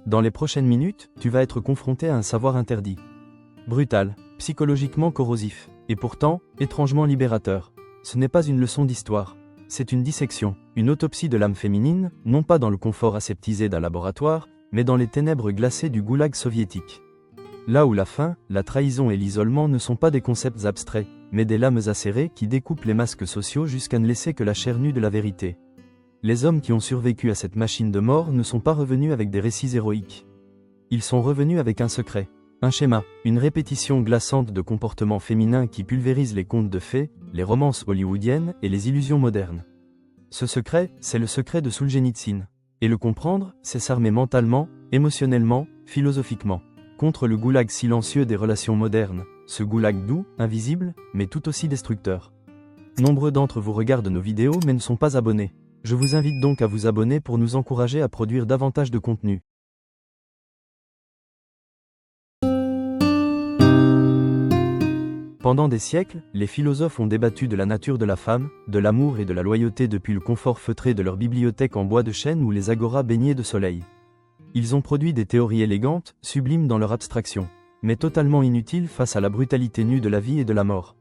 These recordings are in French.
Dans les prochaines minutes, tu vas être confronté à un savoir interdit. Brutal, psychologiquement corrosif, et pourtant, étrangement libérateur. Ce n'est pas une leçon d'histoire. C'est une dissection, une autopsie de l'âme féminine, non pas dans le confort aseptisé d'un laboratoire, mais dans les ténèbres glacées du goulag soviétique. Là où la faim, la trahison et l'isolement ne sont pas des concepts abstraits, mais des lames acérées qui découpent les masques sociaux jusqu'à ne laisser que la chair nue de la vérité. Les hommes qui ont survécu à cette machine de mort ne sont pas revenus avec des récits héroïques. Ils sont revenus avec un secret, un schéma, une répétition glaçante de comportements féminins qui pulvérisent les contes de fées, les romances hollywoodiennes et les illusions modernes. Ce secret, c'est le secret de Solzhenitsyn. Et le comprendre, c'est s'armer mentalement, émotionnellement, philosophiquement, contre le goulag silencieux des relations modernes, ce goulag doux, invisible, mais tout aussi destructeur. Nombreux d'entre vous regardent nos vidéos mais ne sont pas abonnés. Je vous invite donc à vous abonner pour nous encourager à produire davantage de contenu. Pendant des siècles, les philosophes ont débattu de la nature de la femme, de l'amour et de la loyauté depuis le confort feutré de leur bibliothèque en bois de chêne ou les agoras baignées de soleil. Ils ont produit des théories élégantes, sublimes dans leur abstraction, mais totalement inutiles face à la brutalité nue de la vie et de la mort.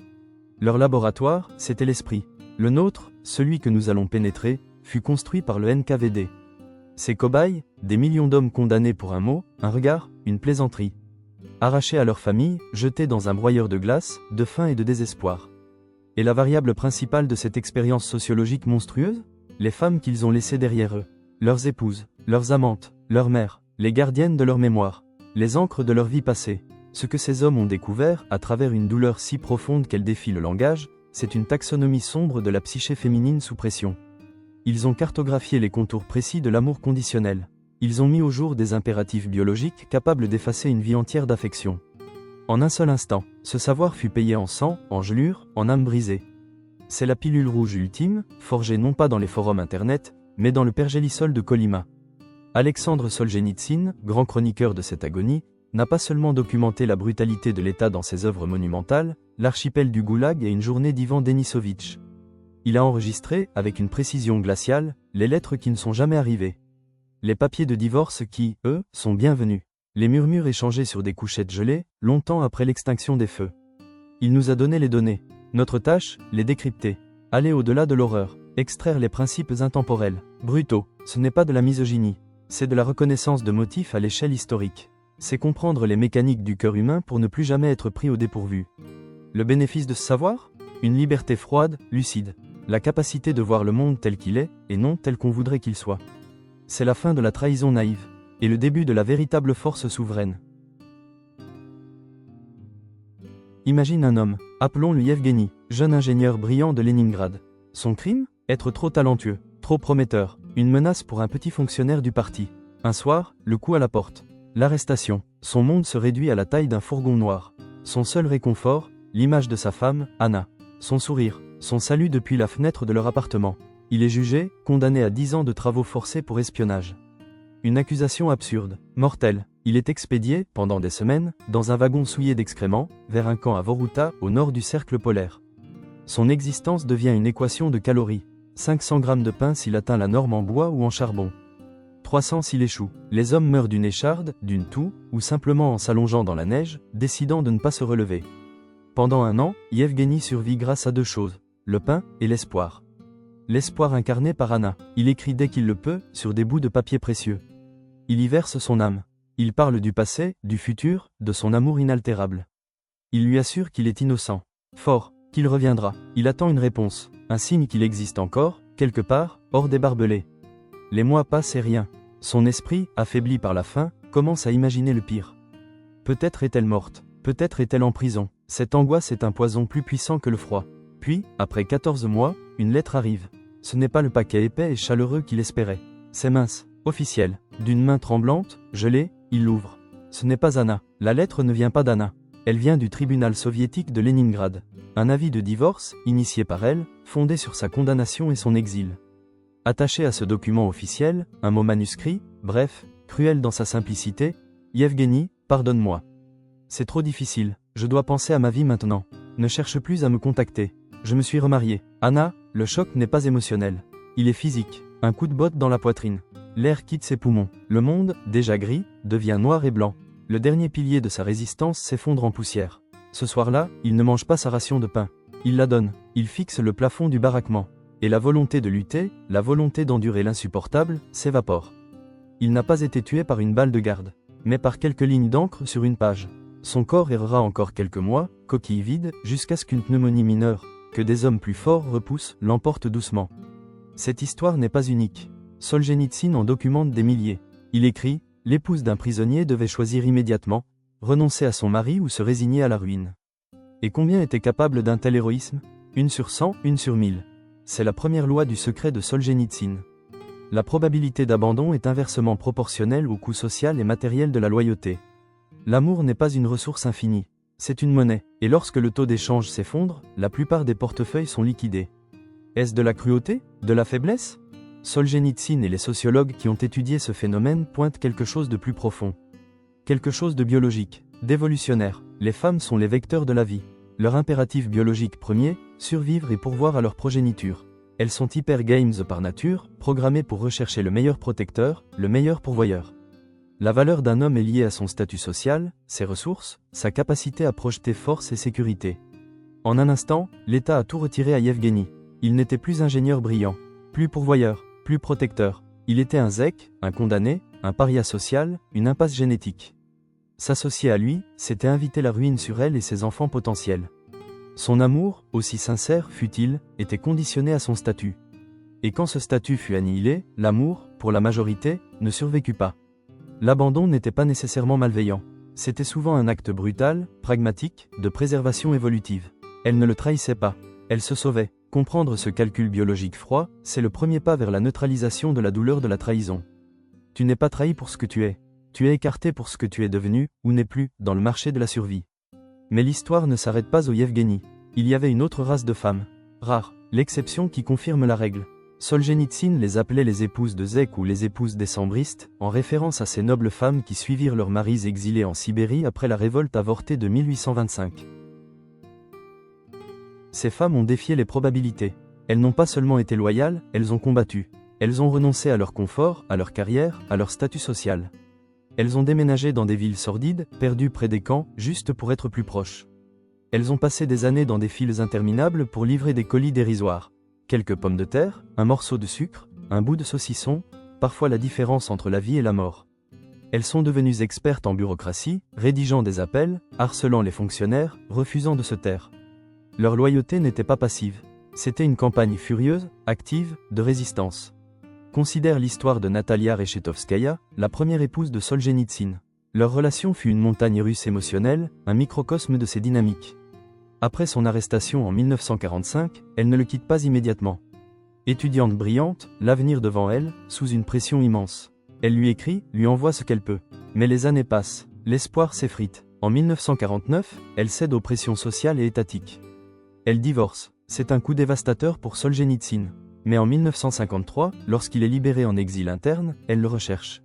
Leur laboratoire, c'était l'esprit. Le nôtre, celui que nous allons pénétrer, fut construit par le NKVD. Ces cobayes, des millions d'hommes condamnés pour un mot, un regard, une plaisanterie. Arrachés à leur famille, jetés dans un broyeur de glace, de faim et de désespoir. Et la variable principale de cette expérience sociologique monstrueuse ? Les femmes qu'ils ont laissées derrière eux. Leurs épouses, leurs amantes, leurs mères, les gardiennes de leur mémoire, les ancres de leur vie passée. Ce que ces hommes ont découvert, à travers une douleur si profonde qu'elle défie le langage, c'est une taxonomie sombre de la psyché féminine sous pression. Ils ont cartographié les contours précis de l'amour conditionnel. Ils ont mis au jour des impératifs biologiques capables d'effacer une vie entière d'affection. En un seul instant, ce savoir fut payé en sang, en gelure, en âme brisée. C'est la pilule rouge ultime, forgée non pas dans les forums internet, mais dans le pergélisol de Colima. Alexandre Solzhenitsyn, grand chroniqueur de cette agonie, n'a pas seulement documenté la brutalité de l'État dans ses œuvres monumentales, L'archipel du Goulag et une journée d'Ivan Denisovitch. Il a enregistré, avec une précision glaciale, les lettres qui ne sont jamais arrivées. Les papiers de divorce qui, eux, sont bienvenus. Les murmures échangés sur des couchettes gelées, longtemps après l'extinction des feux. Il nous a donné les données. Notre tâche, les décrypter. Aller au-delà de l'horreur. Extraire les principes intemporels. Brutaux. Ce n'est pas de la misogynie. C'est de la reconnaissance de motifs à l'échelle historique. C'est comprendre les mécaniques du cœur humain pour ne plus jamais être pris au dépourvu. Le bénéfice de ce savoir ? Une liberté froide, lucide. La capacité de voir le monde tel qu'il est, et non tel qu'on voudrait qu'il soit. C'est la fin de la trahison naïve, et le début de la véritable force souveraine. Imagine un homme, appelons-le Yevgeny, jeune ingénieur brillant de Leningrad. Son crime ? Être trop talentueux, trop prometteur, une menace pour un petit fonctionnaire du parti. Un soir, le coup à la porte. L'arrestation. Son monde se réduit à la taille d'un fourgon noir. Son seul réconfort, l'image de sa femme, Anna. Son sourire, son salut depuis la fenêtre de leur appartement. Il est jugé, condamné à 10 ans de travaux forcés pour espionnage. Une accusation absurde, mortelle. Il est expédié, pendant des semaines, dans un wagon souillé d'excréments, vers un camp à Voruta, au nord du cercle polaire. Son existence devient une équation de calories. 500 grammes de pain s'il atteint la norme en bois ou en charbon. 300 s'il échoue. Les hommes meurent d'une écharde, d'une toux, ou simplement en s'allongeant dans la neige, décidant de ne pas se relever. Pendant un an, Yevgeny survit grâce à 2 choses, le pain et l'espoir. L'espoir incarné par Anna. Il écrit dès qu'il le peut, sur des bouts de papier précieux. Il y verse son âme. Il parle du passé, du futur, de son amour inaltérable. Il lui assure qu'il est innocent, fort, qu'il reviendra. Il attend une réponse, un signe qu'il existe encore, quelque part, hors des barbelés. Les mois passent et rien. Son esprit, affaibli par la faim, commence à imaginer le pire. Peut-être est-elle morte, peut-être est-elle en prison. Cette angoisse est un poison plus puissant que le froid. Puis, après 14 mois, une lettre arrive. Ce n'est pas le paquet épais et chaleureux qu'il espérait. C'est mince, officiel. D'une main tremblante, gelée, il l'ouvre. Ce n'est pas Anna. La lettre ne vient pas d'Anna. Elle vient du tribunal soviétique de Leningrad. Un avis de divorce, initié par elle, fondé sur sa condamnation et son exil. Attaché à ce document officiel, un mot manuscrit, bref, cruel dans sa simplicité, « Yevgeny, pardonne-moi. C'est trop difficile, je dois penser à ma vie maintenant. Ne cherche plus à me contacter. Je me suis remarié. Anna, le choc n'est pas émotionnel. Il est physique, un coup de botte dans la poitrine. L'air quitte ses poumons. Le monde, déjà gris, devient noir et blanc. Le dernier pilier de sa résistance s'effondre en poussière. Ce soir-là, il ne mange pas sa ration de pain. Il la donne. Il fixe le plafond du baraquement. Et la volonté de lutter, la volonté d'endurer l'insupportable, s'évapore. Il n'a pas été tué par une balle de garde, mais par quelques lignes d'encre sur une page. Son corps errera encore quelques mois, coquille vide, jusqu'à ce qu'une pneumonie mineure, que des hommes plus forts repoussent, l'emporte doucement. Cette histoire n'est pas unique. Solzhenitsyn en documente des milliers. Il écrit « L'épouse d'un prisonnier devait choisir immédiatement, renoncer à son mari ou se résigner à la ruine. » Et combien était capable d'un tel héroïsme? 1 sur 100, 1 sur 1000. C'est la première loi du secret de Solzhenitsyn. La probabilité d'abandon est inversement proportionnelle au coût social et matériel de la loyauté. L'amour n'est pas une ressource infinie. C'est une monnaie, et lorsque le taux d'échange s'effondre, la plupart des portefeuilles sont liquidés. Est-ce de la cruauté? De la faiblesse? Solzhenitsyn et les sociologues qui ont étudié ce phénomène pointent quelque chose de plus profond. Quelque chose de biologique, d'évolutionnaire. Les femmes sont les vecteurs de la vie. Leur impératif biologique premier, survivre et pourvoir à leur progéniture. Elles sont hyper-games par nature, programmées pour rechercher le meilleur protecteur, le meilleur pourvoyeur. La valeur d'un homme est liée à son statut social, ses ressources, sa capacité à projeter force et sécurité. En un instant, l'État a tout retiré à Yevgeny. Il n'était plus ingénieur brillant, plus pourvoyeur, plus protecteur. Il était un zèque, un condamné, un paria social, une impasse génétique. S'associer à lui, c'était inviter la ruine sur elle et ses enfants potentiels. Son amour, aussi sincère fût-il, était conditionné à son statut. Et quand ce statut fut annihilé, l'amour, pour la majorité, ne survécut pas. L'abandon n'était pas nécessairement malveillant. C'était souvent un acte brutal, pragmatique, de préservation évolutive. Elle ne le trahissait pas. Elle se sauvait. Comprendre ce calcul biologique froid, c'est le premier pas vers la neutralisation de la douleur de la trahison. Tu n'es pas trahi pour ce que tu es. Tu es écarté pour ce que tu es devenu, ou n'es plus, dans le marché de la survie. Mais l'histoire ne s'arrête pas au Yevgeny. Il y avait une autre race de femmes. Rares, l'exception qui confirme la règle. Solzhenitsyn les appelait les épouses de zèques ou les épouses décembristes, en référence à ces nobles femmes qui suivirent leurs maris exilés en Sibérie après la révolte avortée de 1825. Ces femmes ont défié les probabilités. Elles n'ont pas seulement été loyales, elles ont combattu. Elles ont renoncé à leur confort, à leur carrière, à leur statut social. Elles ont déménagé dans des villes sordides, perdues près des camps, juste pour être plus proches. Elles ont passé des années dans des files interminables pour livrer des colis dérisoires. Quelques pommes de terre, un morceau de sucre, un bout de saucisson, parfois la différence entre la vie et la mort. Elles sont devenues expertes en bureaucratie, rédigeant des appels, harcelant les fonctionnaires, refusant de se taire. Leur loyauté n'était pas passive. C'était une campagne furieuse, active, de résistance. Considère l'histoire de Natalia Reshetovskaya, la première épouse de Solzhenitsyn. Leur relation fut une montagne russe émotionnelle, un microcosme de ses dynamiques. Après son arrestation en 1945, elle ne le quitte pas immédiatement. Étudiante brillante, l'avenir devant elle, sous une pression immense. Elle lui écrit, lui envoie ce qu'elle peut. Mais les années passent, l'espoir s'effrite. En 1949, elle cède aux pressions sociales et étatiques. Elle divorce. C'est un coup dévastateur pour Solzhenitsyn. Mais en 1953, lorsqu'il est libéré en exil interne, elle le recherche.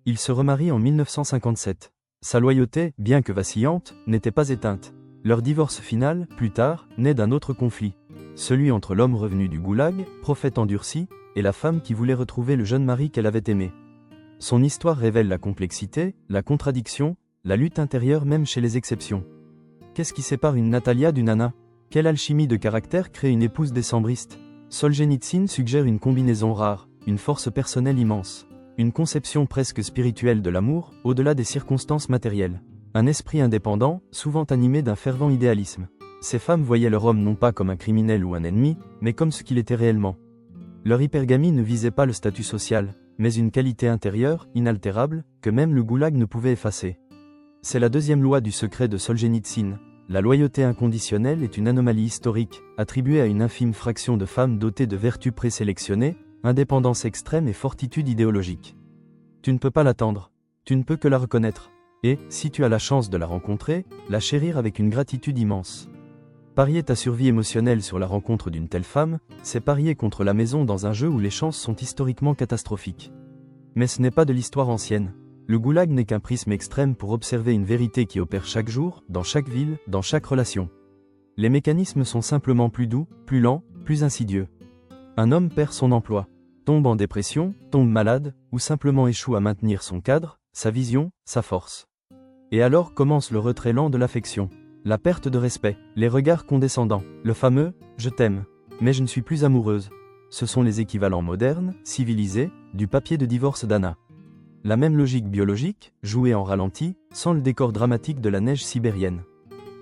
Il se remarie en 1957. Sa loyauté, bien que vacillante, n'était pas éteinte. Leur divorce final, plus tard, naît d'un autre conflit. Celui entre l'homme revenu du goulag, prophète endurci, et la femme qui voulait retrouver le jeune mari qu'elle avait aimé. Son histoire révèle la complexité, la contradiction, la lutte intérieure même chez les exceptions. Qu'est-ce qui sépare une Natalia d'une Anna? Quelle alchimie de caractère crée une épouse décembriste? Solzhenitsyn suggère une combinaison rare, une force personnelle immense, une conception presque spirituelle de l'amour, au-delà des circonstances matérielles. Un esprit indépendant, souvent animé d'un fervent idéalisme. Ces femmes voyaient leur homme non pas comme un criminel ou un ennemi, mais comme ce qu'il était réellement. Leur hypergamie ne visait pas le statut social, mais une qualité intérieure, inaltérable, que même le goulag ne pouvait effacer. C'est la deuxième loi du secret de Solzhenitsyn. La loyauté inconditionnelle est une anomalie historique, attribuée à une infime fraction de femmes dotées de vertus présélectionnées, indépendance extrême et fortitude idéologique. Tu ne peux pas l'attendre. Tu ne peux que la reconnaître. Et, si tu as la chance de la rencontrer, la chérir avec une gratitude immense. Parier ta survie émotionnelle sur la rencontre d'une telle femme, c'est parier contre la maison dans un jeu où les chances sont historiquement catastrophiques. Mais ce n'est pas de l'histoire ancienne. Le goulag n'est qu'un prisme extrême pour observer une vérité qui opère chaque jour, dans chaque ville, dans chaque relation. Les mécanismes sont simplement plus doux, plus lents, plus insidieux. Un homme perd son emploi. tombe en dépression, tombe malade, ou simplement échoue à maintenir son cadre, sa vision, sa force. Et alors commence le retrait lent de l'affection, la perte de respect, les regards condescendants, le fameux « je t'aime, mais je ne suis plus amoureuse ». Ce sont les équivalents modernes, civilisés, du papier de divorce d'Anna. La même logique biologique, jouée en ralenti, sans le décor dramatique de la neige sibérienne.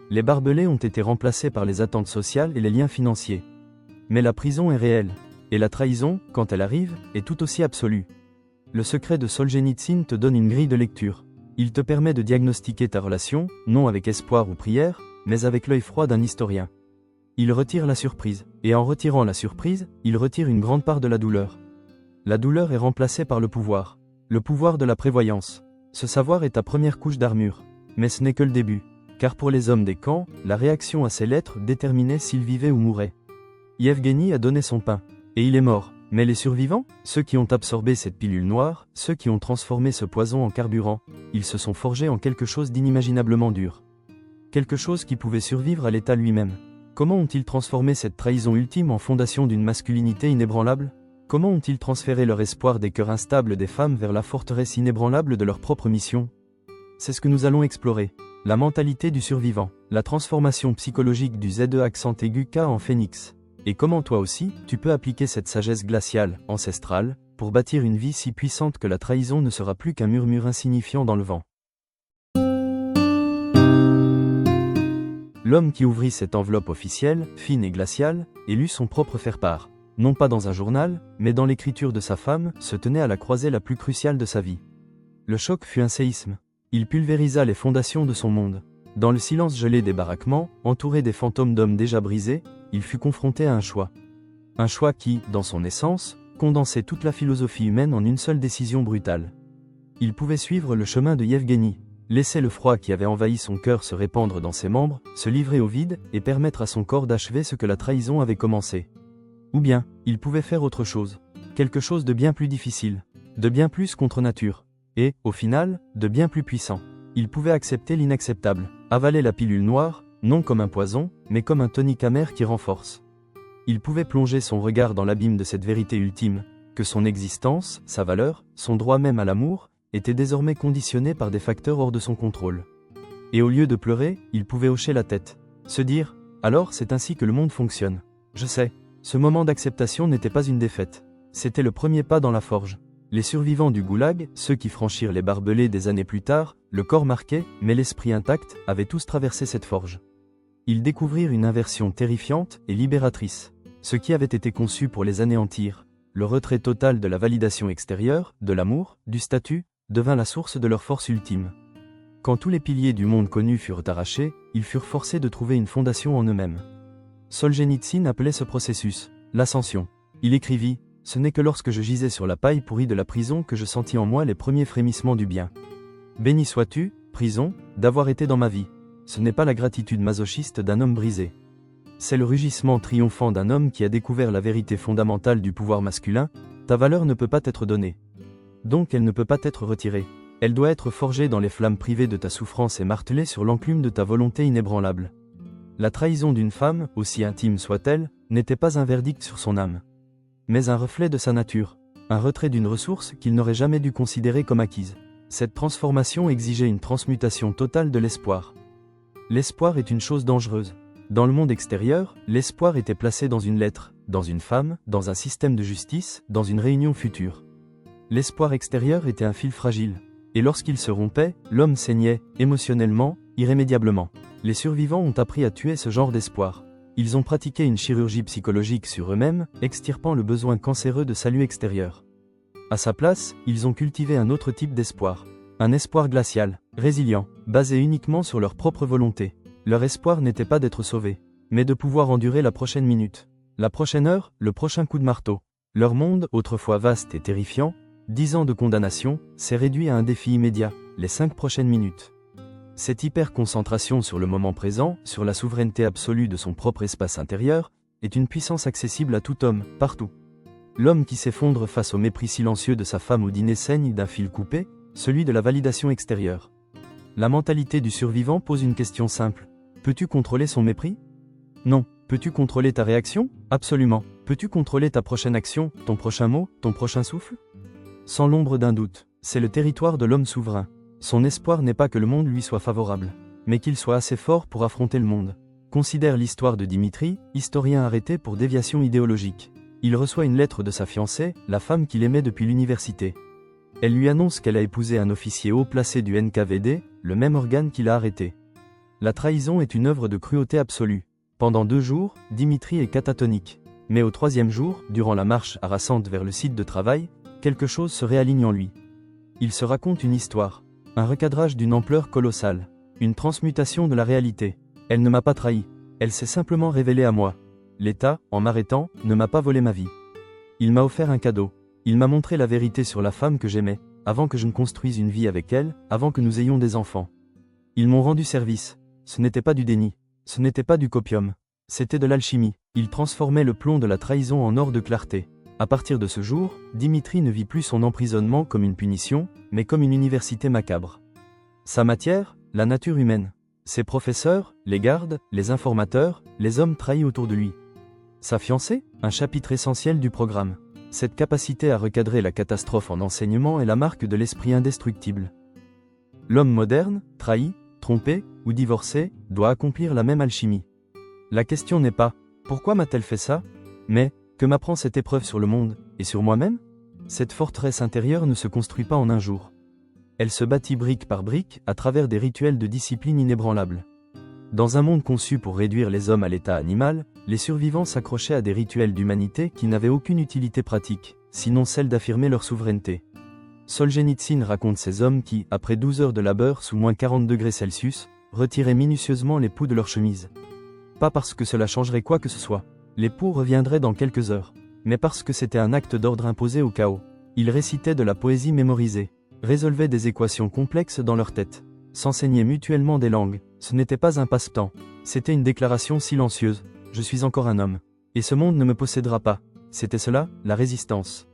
Les barbelés ont été remplacés par les attentes sociales et les liens financiers. Mais la prison est réelle, et la trahison, quand elle arrive, est tout aussi absolue. Le secret de Solzhenitsyn te donne une grille de lecture. Il te permet de diagnostiquer ta relation, non avec espoir ou prière, mais avec l'œil froid d'un historien. Il retire la surprise, et en retirant la surprise, il retire une grande part de la douleur. La douleur est remplacée par le pouvoir de la prévoyance. Ce savoir est ta première couche d'armure. Mais ce n'est que le début, car pour les hommes des camps, la réaction à ces lettres déterminait s'ils vivaient ou mouraient. Yevgeny a donné son pain, et il est mort. Mais les survivants, ceux qui ont absorbé cette pilule noire, ceux qui ont transformé ce poison en carburant, ils se sont forgés en quelque chose d'inimaginablement dur. Quelque chose qui pouvait survivre à l'État lui-même. Comment ont-ils transformé cette trahison ultime en fondation d'une masculinité inébranlable ? Comment ont-ils transféré leur espoir des cœurs instables des femmes vers la forteresse inébranlable de leur propre mission ? C'est ce que nous allons explorer. La mentalité du survivant, la transformation psychologique du ZE accent aigu K en phénix. Et comment toi aussi, tu peux appliquer cette sagesse glaciale, ancestrale, pour bâtir une vie si puissante que la trahison ne sera plus qu'un murmure insignifiant dans le vent. L'homme qui ouvrit cette enveloppe officielle, fine et glaciale, et lut son propre faire-part, non pas dans un journal, mais dans l'écriture de sa femme, se tenait à la croisée la plus cruciale de sa vie. Le choc fut un séisme. Il pulvérisa les fondations de son monde. Dans le silence gelé des baraquements, entouré des fantômes d'hommes déjà brisés, il fut confronté à un choix. Un choix qui, dans son essence, condensait toute la philosophie humaine en une seule décision brutale. Il pouvait suivre le chemin de Yevgeny, laisser le froid qui avait envahi son cœur se répandre dans ses membres, se livrer au vide et permettre à son corps d'achever ce que la trahison avait commencé. Ou bien, il pouvait faire autre chose. Quelque chose de bien plus difficile, de bien plus contre nature, et, au final, de bien plus puissant. Il pouvait accepter l'inacceptable, avaler la pilule noire, non comme un poison, mais comme un tonique amer qui renforce. Il pouvait plonger son regard dans l'abîme de cette vérité ultime, que son existence, sa valeur, son droit même à l'amour, étaient désormais conditionnés par des facteurs hors de son contrôle. Et au lieu de pleurer, il pouvait hocher la tête, se dire « Alors c'est ainsi que le monde fonctionne. Je sais ». Ce moment d'acceptation n'était pas une défaite. C'était le premier pas dans la forge. Les survivants du goulag, ceux qui franchirent les barbelés des années plus tard, le corps marqué, mais l'esprit intact, avaient tous traversé cette forge. Ils découvrirent une inversion terrifiante et libératrice. Ce qui avait été conçu pour les anéantir, le retrait total de la validation extérieure, de l'amour, du statut, devint la source de leur force ultime. Quand tous les piliers du monde connu furent arrachés, ils furent forcés de trouver une fondation en eux-mêmes. Solzhenitsyn appelait ce processus l'ascension. Il écrivit « Ce n'est que lorsque je gisais sur la paille pourrie de la prison que je sentis en moi les premiers frémissements du bien. Béni sois-tu, prison, d'avoir été dans ma vie. Ce n'est pas la gratitude masochiste d'un homme brisé. C'est le rugissement triomphant d'un homme qui a découvert la vérité fondamentale du pouvoir masculin. Ta valeur ne peut pas être donnée. Donc elle ne peut pas être retirée. Elle doit être forgée dans les flammes privées de ta souffrance et martelée sur l'enclume de ta volonté inébranlable. » La trahison d'une femme, aussi intime soit-elle, n'était pas un verdict sur son âme, mais un reflet de sa nature, un retrait d'une ressource qu'il n'aurait jamais dû considérer comme acquise. Cette transformation exigeait une transmutation totale de l'espoir. L'espoir est une chose dangereuse. Dans le monde extérieur, l'espoir était placé dans une lettre, dans une femme, dans un système de justice, dans une réunion future. L'espoir extérieur était un fil fragile, et lorsqu'il se rompait, l'homme saignait, émotionnellement, irrémédiablement. Les survivants ont appris à tuer ce genre d'espoir. Ils ont pratiqué une chirurgie psychologique sur eux-mêmes, extirpant le besoin cancéreux de salut extérieur. À sa place, ils ont cultivé un autre type d'espoir. Un espoir glacial, résilient, basé uniquement sur leur propre volonté. Leur espoir n'était pas d'être sauvés, mais de pouvoir endurer la prochaine minute, la prochaine heure, le prochain coup de marteau. Leur monde, autrefois vaste et terrifiant, 10 ans de condamnation, s'est réduit à un défi immédiat, les 5 prochaines minutes. Cette hyper-concentration sur le moment présent, sur la souveraineté absolue de son propre espace intérieur, est une puissance accessible à tout homme, partout. L'homme qui s'effondre face au mépris silencieux de sa femme au dîner saigne d'un fil coupé, celui de la validation extérieure. La mentalité du survivant pose une question simple. Peux-tu contrôler son mépris ? Non. Peux-tu contrôler ta réaction? Absolument. Peux-tu contrôler ta prochaine action, ton prochain mot, ton prochain souffle? Sans l'ombre d'un doute, c'est le territoire de l'homme souverain. Son espoir n'est pas que le monde lui soit favorable, mais qu'il soit assez fort pour affronter le monde. Considère l'histoire de Dimitri, historien arrêté pour déviation idéologique. Il reçoit une lettre de sa fiancée, la femme qu'il aimait depuis l'université. Elle lui annonce qu'elle a épousé un officier haut placé du NKVD, le même organe qui l'a arrêté. La trahison est une œuvre de cruauté absolue. Pendant 2 jours, Dimitri est catatonique. Mais au 3e jour, durant la marche harassante vers le site de travail, quelque chose se réaligne en lui. Il se raconte une histoire, un recadrage d'une ampleur colossale, une transmutation de la réalité. Elle ne m'a pas trahi, elle s'est simplement révélée à moi. L'État, en m'arrêtant, ne m'a pas volé ma vie. Il m'a offert un cadeau. Il m'a montré la vérité sur la femme que j'aimais, avant que je ne construise une vie avec elle, avant que nous ayons des enfants. Ils m'ont rendu service. Ce n'était pas du déni. Ce n'était pas du copium. C'était de l'alchimie. Ils transformaient le plomb de la trahison en or de clarté. À partir de ce jour, Dimitri ne vit plus son emprisonnement comme une punition, mais comme une université macabre. Sa matière, la nature humaine. Ses professeurs, les gardes, les informateurs, les hommes trahis autour de lui. Sa fiancée, un chapitre essentiel du programme. Cette capacité à recadrer la catastrophe en enseignement est la marque de l'esprit indestructible. L'homme moderne, trahi, trompé ou divorcé, doit accomplir la même alchimie. La question n'est pas « Pourquoi m'a-t-elle fait ça ?», mais « Que m'apprend cette épreuve sur le monde, et sur moi-même ?» Cette forteresse intérieure ne se construit pas en un jour. Elle se bâtit brique par brique à travers des rituels de discipline inébranlables. Dans un monde conçu pour réduire les hommes à l'état animal, les survivants s'accrochaient à des rituels d'humanité qui n'avaient aucune utilité pratique, sinon celle d'affirmer leur souveraineté. Solzhenitsyn raconte ces hommes qui, après 12 heures de labeur sous moins 40 degrés Celsius, retiraient minutieusement les poux de leur chemise. Pas parce que cela changerait quoi que ce soit. Les poux reviendraient dans quelques heures. Mais parce que c'était un acte d'ordre imposé au chaos. Ils récitaient de la poésie mémorisée, résolvaient des équations complexes dans leur tête, s'enseignaient mutuellement des langues. Ce n'était pas un passe-temps. C'était une déclaration silencieuse. Je suis encore un homme. Et ce monde ne me possédera pas. C'était cela, la résistance.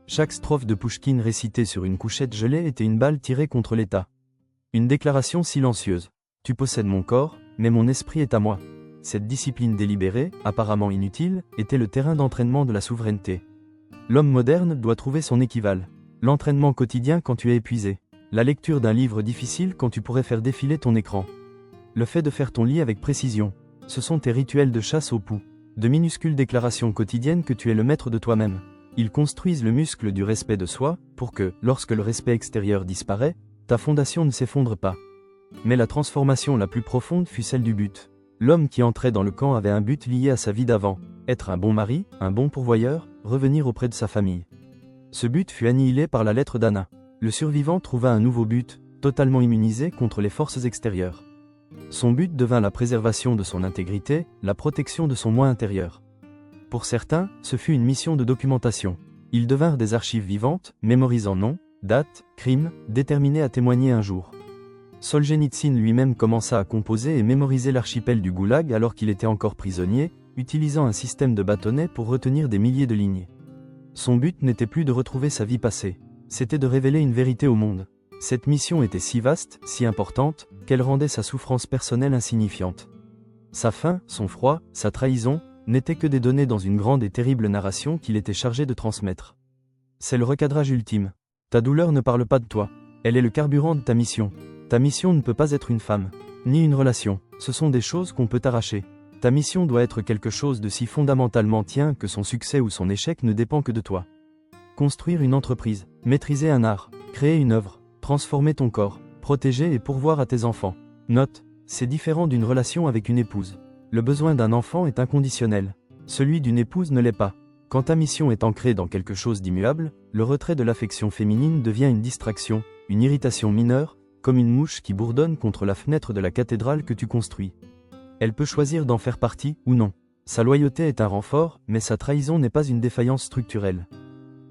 Chaque strophe de Pouchkine récitée sur une couchette gelée était une balle tirée contre l'État. Une déclaration silencieuse. Tu possèdes mon corps, mais mon esprit est à moi. Cette discipline délibérée, apparemment inutile, était le terrain d'entraînement de la souveraineté. L'homme moderne doit trouver son équivalent. L'entraînement quotidien quand tu es épuisé. La lecture d'un livre difficile quand tu pourrais faire défiler ton écran. Le fait de faire ton lit avec précision. Ce sont tes rituels de chasse au poux. De minuscules déclarations quotidiennes que tu es le maître de toi-même. Ils construisent le muscle du respect de soi, pour que, lorsque le respect extérieur disparaît, ta fondation ne s'effondre pas. Mais la transformation la plus profonde fut celle du but. L'homme qui entrait dans le camp avait un but lié à sa vie d'avant, être un bon mari, un bon pourvoyeur, revenir auprès de sa famille. Ce but fut annihilé par la lettre d'Anna. Le survivant trouva un nouveau but, totalement immunisé contre les forces extérieures. Son but devint la préservation de son intégrité, la protection de son moi intérieur. Pour certains, ce fut une mission de documentation. Ils devinrent des archives vivantes, mémorisant noms, dates, crimes, déterminés à témoigner un jour. Solzhenitsyn lui-même commença à composer et mémoriser l'archipel du Goulag alors qu'il était encore prisonnier, utilisant un système de bâtonnets pour retenir des milliers de lignes. Son but n'était plus de retrouver sa vie passée, c'était de révéler une vérité au monde. Cette mission était si vaste, si importante, qu'elle rendait sa souffrance personnelle insignifiante. Sa faim, son froid, sa trahison, n'étaient que des données dans une grande et terrible narration qu'il était chargé de transmettre. C'est le recadrage ultime. Ta douleur ne parle pas de toi, elle est le carburant de ta mission. Ta mission ne peut pas être une femme, ni une relation, ce sont des choses qu'on peut arracher. Ta mission doit être quelque chose de si fondamentalement tien que son succès ou son échec ne dépend que de toi. Construire une entreprise, maîtriser un art, créer une œuvre, transformer ton corps, protéger et pourvoir à tes enfants. Note, c'est différent d'une relation avec une épouse. Le besoin d'un enfant est inconditionnel. Celui d'une épouse ne l'est pas. Quand ta mission est ancrée dans quelque chose d'immuable, le retrait de l'affection féminine devient une distraction, une irritation mineure, comme une mouche qui bourdonne contre la fenêtre de la cathédrale que tu construis. Elle peut choisir d'en faire partie, ou non. Sa loyauté est un renfort, mais sa trahison n'est pas une défaillance structurelle.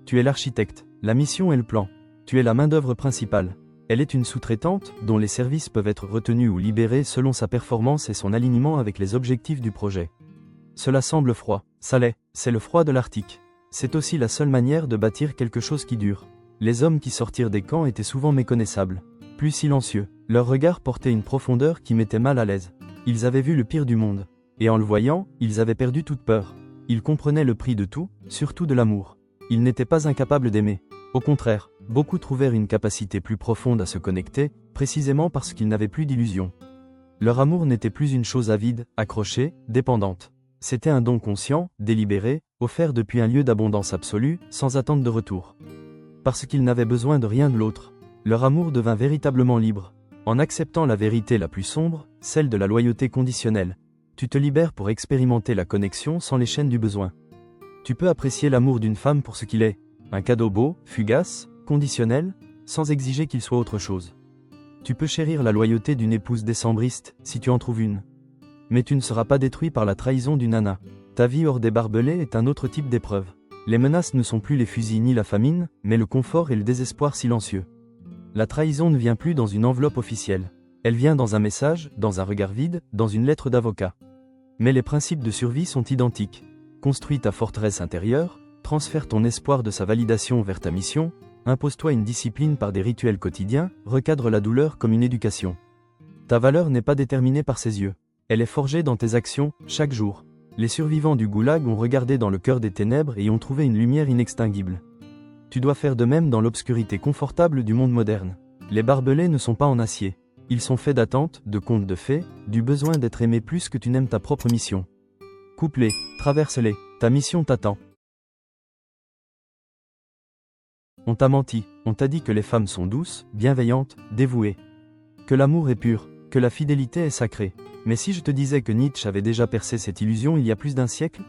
Tu es l'architecte, la mission est le plan. Tu es la main-d'œuvre principale. Elle est une sous-traitante, dont les services peuvent être retenus ou libérés selon sa performance et son alignement avec les objectifs du projet. Cela semble froid, ça l'est, c'est le froid de l'Arctique. C'est aussi la seule manière de bâtir quelque chose qui dure. Les hommes qui sortirent des camps étaient souvent méconnaissables. Plus silencieux, leur regard portait une profondeur qui mettait mal à l'aise. Ils avaient vu le pire du monde. Et en le voyant, ils avaient perdu toute peur. Ils comprenaient le prix de tout, surtout de l'amour. Ils n'étaient pas incapables d'aimer. Au contraire, beaucoup trouvèrent une capacité plus profonde à se connecter, précisément parce qu'ils n'avaient plus d'illusions. Leur amour n'était plus une chose avide, accrochée, dépendante. C'était un don conscient, délibéré, offert depuis un lieu d'abondance absolue, sans attente de retour. Parce qu'ils n'avaient besoin de rien de l'autre, leur amour devint véritablement libre. En acceptant la vérité la plus sombre, celle de la loyauté conditionnelle, tu te libères pour expérimenter la connexion sans les chaînes du besoin. Tu peux apprécier l'amour d'une femme pour ce qu'il est, un cadeau beau, fugace, conditionnel, sans exiger qu'il soit autre chose. Tu peux chérir la loyauté d'une épouse décembriste, si tu en trouves une. Mais tu ne seras pas détruit par la trahison d'une nana. Ta vie hors des barbelés est un autre type d'épreuve. Les menaces ne sont plus les fusils ni la famine, mais le confort et le désespoir silencieux. La trahison ne vient plus dans une enveloppe officielle. Elle vient dans un message, dans un regard vide, dans une lettre d'avocat. Mais les principes de survie sont identiques. Construis ta forteresse intérieure, transfère ton espoir de sa validation vers ta mission, impose-toi une discipline par des rituels quotidiens, recadre la douleur comme une éducation. Ta valeur n'est pas déterminée par ses yeux. Elle est forgée dans tes actions, chaque jour. Les survivants du goulag ont regardé dans le cœur des ténèbres et ont trouvé une lumière inextinguible. Tu dois faire de même dans l'obscurité confortable du monde moderne. Les barbelés ne sont pas en acier. Ils sont faits d'attentes, de contes de fées, du besoin d'être aimé plus que tu n'aimes ta propre mission. Coupe-les, traverse-les, ta mission t'attend. On t'a menti, on t'a dit que les femmes sont douces, bienveillantes, dévouées. Que l'amour est pur, que la fidélité est sacrée. Mais si je te disais que Nietzsche avait déjà percé cette illusion il y a plus d'un siècle?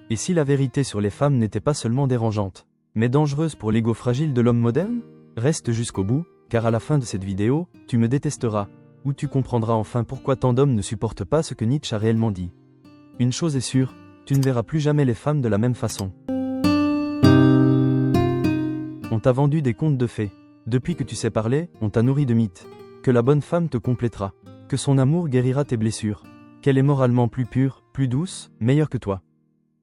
Et si la vérité sur les femmes n'était pas seulement dérangeante, mais dangereuse pour l'ego fragile de l'homme moderne? Reste jusqu'au bout, car à la fin de cette vidéo, tu me détesteras, ou tu comprendras enfin pourquoi tant d'hommes ne supportent pas ce que Nietzsche a réellement dit. Une chose est sûre, tu ne verras plus jamais les femmes de la même façon. On t'a vendu des contes de fées. Depuis que tu sais parler, on t'a nourri de mythes. Que la bonne femme te complétera. Que son amour guérira tes blessures. Qu'elle est moralement plus pure, plus douce, meilleure que toi.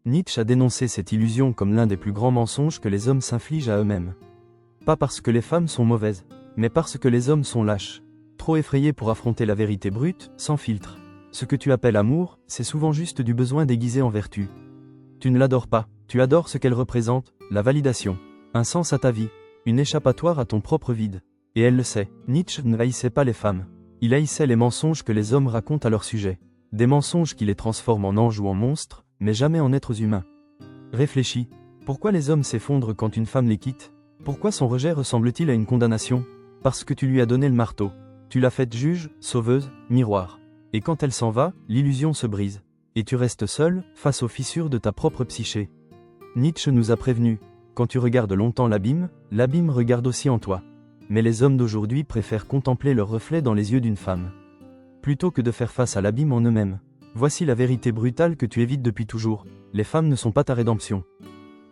Nietzsche a dénoncé cette illusion comme l'un des plus grands mensonges que les hommes s'infligent à eux-mêmes. Pas parce que les femmes sont mauvaises, mais parce que les hommes sont lâches. Trop effrayés pour affronter la vérité brute, sans filtre. Ce que tu appelles amour, c'est souvent juste du besoin déguisé en vertu. Tu ne l'adores pas, tu adores ce qu'elle représente, la validation. Un sens à ta vie, une échappatoire à ton propre vide. Et elle le sait, Nietzsche ne haïssait pas les femmes. Il haïssait les mensonges que les hommes racontent à leur sujet. Des mensonges qui les transforment en anges ou en monstres, mais jamais en êtres humains. Réfléchis, pourquoi les hommes s'effondrent quand une femme les quitte? Pourquoi son rejet ressemble-t-il à une condamnation? Parce que tu lui as donné le marteau. Tu l'as faite juge, sauveuse, miroir. Et quand elle s'en va, l'illusion se brise. Et tu restes seul, face aux fissures de ta propre psyché. Nietzsche nous a prévenus. Quand tu regardes longtemps l'abîme regarde aussi en toi. Mais les hommes d'aujourd'hui préfèrent contempler leur reflet dans les yeux d'une femme. Plutôt que de faire face à l'abîme en eux-mêmes. Voici la vérité brutale que tu évites depuis toujours. Les femmes ne sont pas ta rédemption.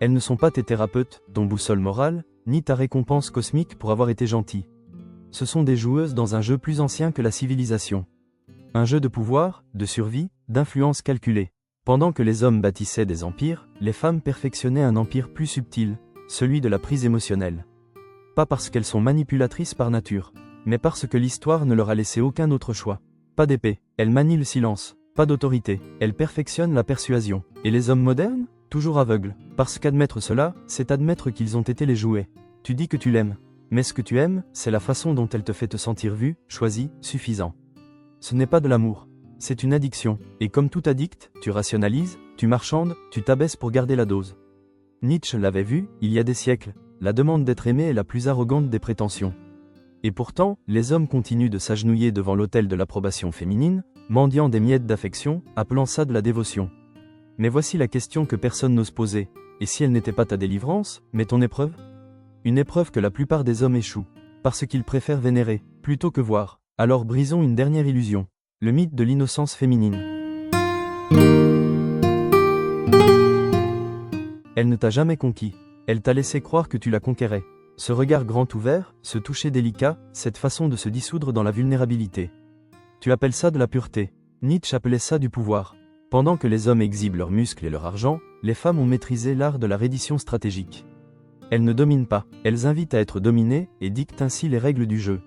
Elles ne sont pas tes thérapeutes, ton boussole morale, ni ta récompense cosmique pour avoir été gentil. Ce sont des joueuses dans un jeu plus ancien que la civilisation. Un jeu de pouvoir, de survie, d'influence calculée. Pendant que les hommes bâtissaient des empires, les femmes perfectionnaient un empire plus subtil, celui de la prise émotionnelle. Pas parce qu'elles sont manipulatrices par nature, mais parce que l'histoire ne leur a laissé aucun autre choix. Pas d'épée, elles manient le silence, pas d'autorité, elles perfectionnent la persuasion. Et les hommes modernes? Toujours aveugles, parce qu'admettre cela, c'est admettre qu'ils ont été les jouets. Tu dis que tu l'aimes, mais ce que tu aimes, c'est la façon dont elle te fait te sentir vu, choisi, suffisant. Ce n'est pas de l'amour, c'est une addiction, et comme tout addict, tu rationalises, tu marchandes, tu t'abaisses pour garder la dose. Nietzsche l'avait vu, il y a des siècles, la demande d'être aimé est la plus arrogante des prétentions. Et pourtant, les hommes continuent de s'agenouiller devant l'autel de l'approbation féminine, mendiant des miettes d'affection, appelant ça de la dévotion. Mais voici la question que personne n'ose poser, et si elle n'était pas ta délivrance, mais ton épreuve? Une épreuve que la plupart des hommes échouent, parce qu'ils préfèrent vénérer, plutôt que voir. Alors brisons une dernière illusion, le mythe de l'innocence féminine. Elle ne t'a jamais conquis, elle t'a laissé croire que tu la conquérais. Ce regard grand ouvert, ce toucher délicat, cette façon de se dissoudre dans la vulnérabilité. Tu appelles ça de la pureté. Nietzsche appelait ça du pouvoir. Pendant que les hommes exhibent leurs muscles et leur argent, les femmes ont maîtrisé l'art de la reddition stratégique. Elles ne dominent pas, elles invitent à être dominées et dictent ainsi les règles du jeu.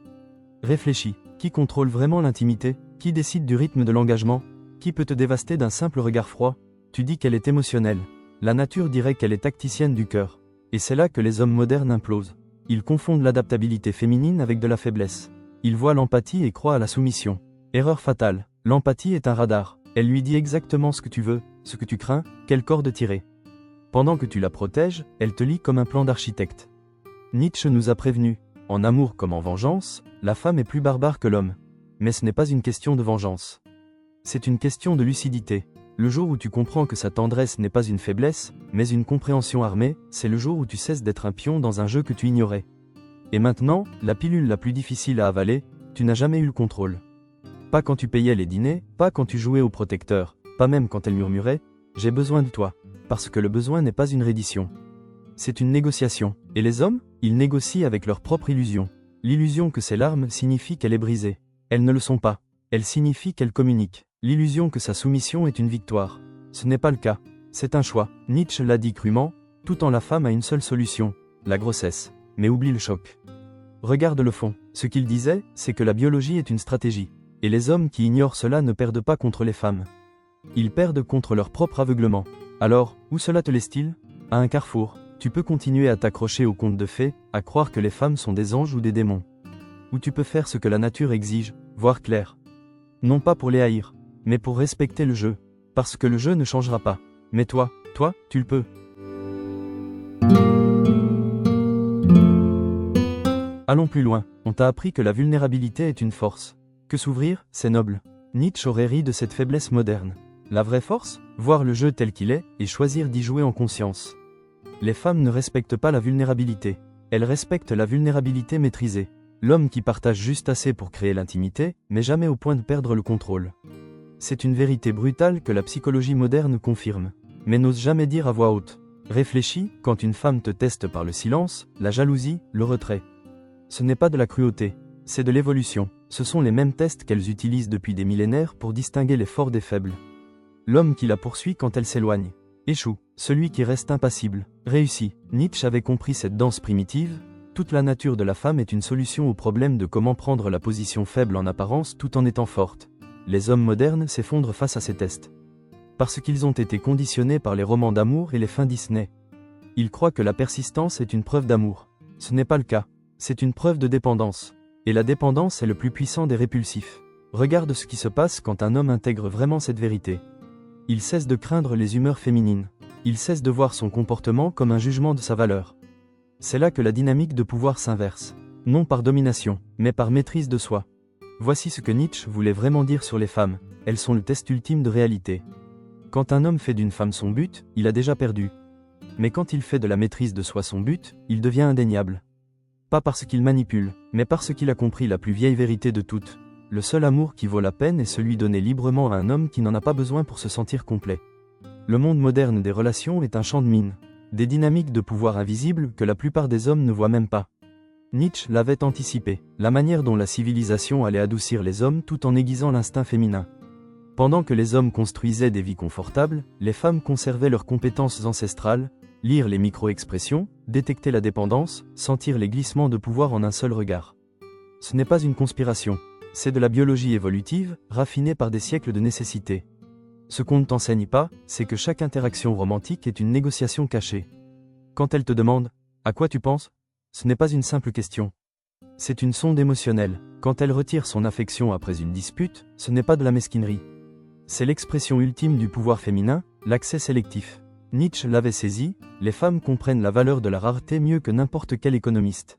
Réfléchis, qui contrôle vraiment l'intimité? Qui décide du rythme de l'engagement? Qui peut te dévaster d'un simple regard froid? Tu dis qu'elle est émotionnelle. La nature dirait qu'elle est tacticienne du cœur. Et c'est là que les hommes modernes implosent. Ils confondent l'adaptabilité féminine avec de la faiblesse. Ils voient l'empathie et croient à la soumission. Erreur fatale. L'empathie est un radar. Elle lui dit exactement ce que tu veux, ce que tu crains, quelle corde tirer. Pendant que tu la protèges, elle te lit comme un plan d'architecte. Nietzsche nous a prévenus. En amour comme en vengeance, la femme est plus barbare que l'homme. Mais ce n'est pas une question de vengeance. C'est une question de lucidité. Le jour où tu comprends que sa tendresse n'est pas une faiblesse, mais une compréhension armée, c'est le jour où tu cesses d'être un pion dans un jeu que tu ignorais. Et maintenant, la pilule la plus difficile à avaler, tu n'as jamais eu le contrôle. Pas quand tu payais les dîners, pas quand tu jouais au protecteur, pas même quand elle murmurait « J'ai besoin de toi », parce que le besoin n'est pas une reddition. C'est une négociation. Et les hommes, ils négocient avec leur propre illusion. L'illusion que ses larmes signifient qu'elle est brisée. Elles ne le sont pas. Elles signifient qu'elle communique. L'illusion que sa soumission est une victoire. Ce n'est pas le cas. C'est un choix. Nietzsche l'a dit crûment, tout en la femme a une seule solution, la grossesse. Mais oublie le choc. Regarde le fond. Ce qu'il disait, c'est que la biologie est une stratégie. Et les hommes qui ignorent cela ne perdent pas contre les femmes. Ils perdent contre leur propre aveuglement. Alors, où cela te laisse-t-il? À un carrefour. Tu peux continuer à t'accrocher aux contes de fées, à croire que les femmes sont des anges ou des démons. Ou tu peux faire ce que la nature exige, voir clair. Non pas pour les haïr, mais pour respecter le jeu. Parce que le jeu ne changera pas. Mais toi, tu le peux. Allons plus loin. On t'a appris que la vulnérabilité est une force. Que s'ouvrir, c'est noble. Nietzsche aurait ri de cette faiblesse moderne. La vraie force? Voir le jeu tel qu'il est, et choisir d'y jouer en conscience. Les femmes ne respectent pas la vulnérabilité. Elles respectent la vulnérabilité maîtrisée. L'homme qui partage juste assez pour créer l'intimité, mais jamais au point de perdre le contrôle. C'est une vérité brutale que la psychologie moderne confirme, mais n'ose jamais dire à voix haute. Réfléchis, quand une femme te teste par le silence, la jalousie, le retrait. Ce n'est pas de la cruauté, c'est de l'évolution. Ce sont les mêmes tests qu'elles utilisent depuis des millénaires pour distinguer les forts des faibles. L'homme qui la poursuit quand elle s'éloigne échoue. Celui qui reste impassible réussit. Nietzsche avait compris cette danse primitive. Toute la nature de la femme est une solution au problème de comment prendre la position faible en apparence tout en étant forte. Les hommes modernes s'effondrent face à ces tests. Parce qu'ils ont été conditionnés par les romans d'amour et les fins Disney. Ils croient que la persistance est une preuve d'amour. Ce n'est pas le cas. C'est une preuve de dépendance. Et la dépendance est le plus puissant des répulsifs. Regarde ce qui se passe quand un homme intègre vraiment cette vérité. Il cesse de craindre les humeurs féminines. Il cesse de voir son comportement comme un jugement de sa valeur. C'est là que la dynamique de pouvoir s'inverse. Non par domination, mais par maîtrise de soi. Voici ce que Nietzsche voulait vraiment dire sur les femmes. Elles sont le test ultime de réalité. Quand un homme fait d'une femme son but, il a déjà perdu. Mais quand il fait de la maîtrise de soi son but, il devient indéniable. Pas parce qu'il manipule, mais parce qu'il a compris la plus vieille vérité de toutes. Le seul amour qui vaut la peine est celui donné librement à un homme qui n'en a pas besoin pour se sentir complet. Le monde moderne des relations est un champ de mines. Des dynamiques de pouvoir invisibles que la plupart des hommes ne voient même pas. Nietzsche l'avait anticipé, la manière dont la civilisation allait adoucir les hommes tout en aiguisant l'instinct féminin. Pendant que les hommes construisaient des vies confortables, les femmes conservaient leurs compétences ancestrales, lire les micro-expressions, détecter la dépendance, sentir les glissements de pouvoir en un seul regard. Ce n'est pas une conspiration, c'est de la biologie évolutive, raffinée par des siècles de nécessité. Ce qu'on ne t'enseigne pas, c'est que chaque interaction romantique est une négociation cachée. Quand elle te demande « À quoi tu penses ?», ce n'est pas une simple question. C'est une sonde émotionnelle. Quand elle retire son affection après une dispute, ce n'est pas de la mesquinerie. C'est l'expression ultime du pouvoir féminin, l'accès sélectif. Nietzsche l'avait saisi, les femmes comprennent la valeur de la rareté mieux que n'importe quel économiste.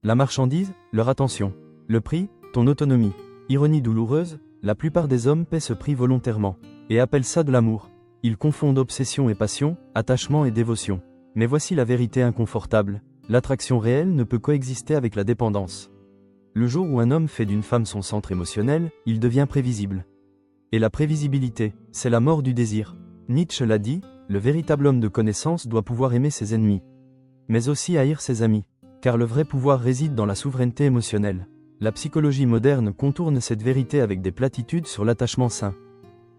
La marchandise, leur attention. Le prix, ton autonomie. Ironie douloureuse, la plupart des hommes paient ce prix volontairement. Et appellent ça de l'amour. Ils confondent obsession et passion, attachement et dévotion. Mais voici la vérité inconfortable. L'attraction réelle ne peut coexister avec la dépendance. Le jour où un homme fait d'une femme son centre émotionnel, il devient prévisible. Et la prévisibilité, c'est la mort du désir. Nietzsche l'a dit, le véritable homme de connaissance doit pouvoir aimer ses ennemis. Mais aussi haïr ses amis. Car le vrai pouvoir réside dans la souveraineté émotionnelle. La psychologie moderne contourne cette vérité avec des platitudes sur l'attachement sain.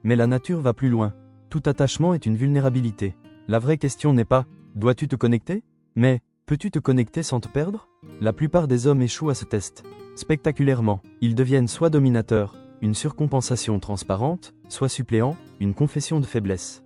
Mais la nature va plus loin. Tout attachement est une vulnérabilité. La vraie question n'est pas « dois-tu te connecter ?», mais « peux-tu te connecter sans te perdre ?» La plupart des hommes échouent à ce test. Spectaculairement, ils deviennent soit dominateurs, une surcompensation transparente, soit suppléant, une confession de faiblesse.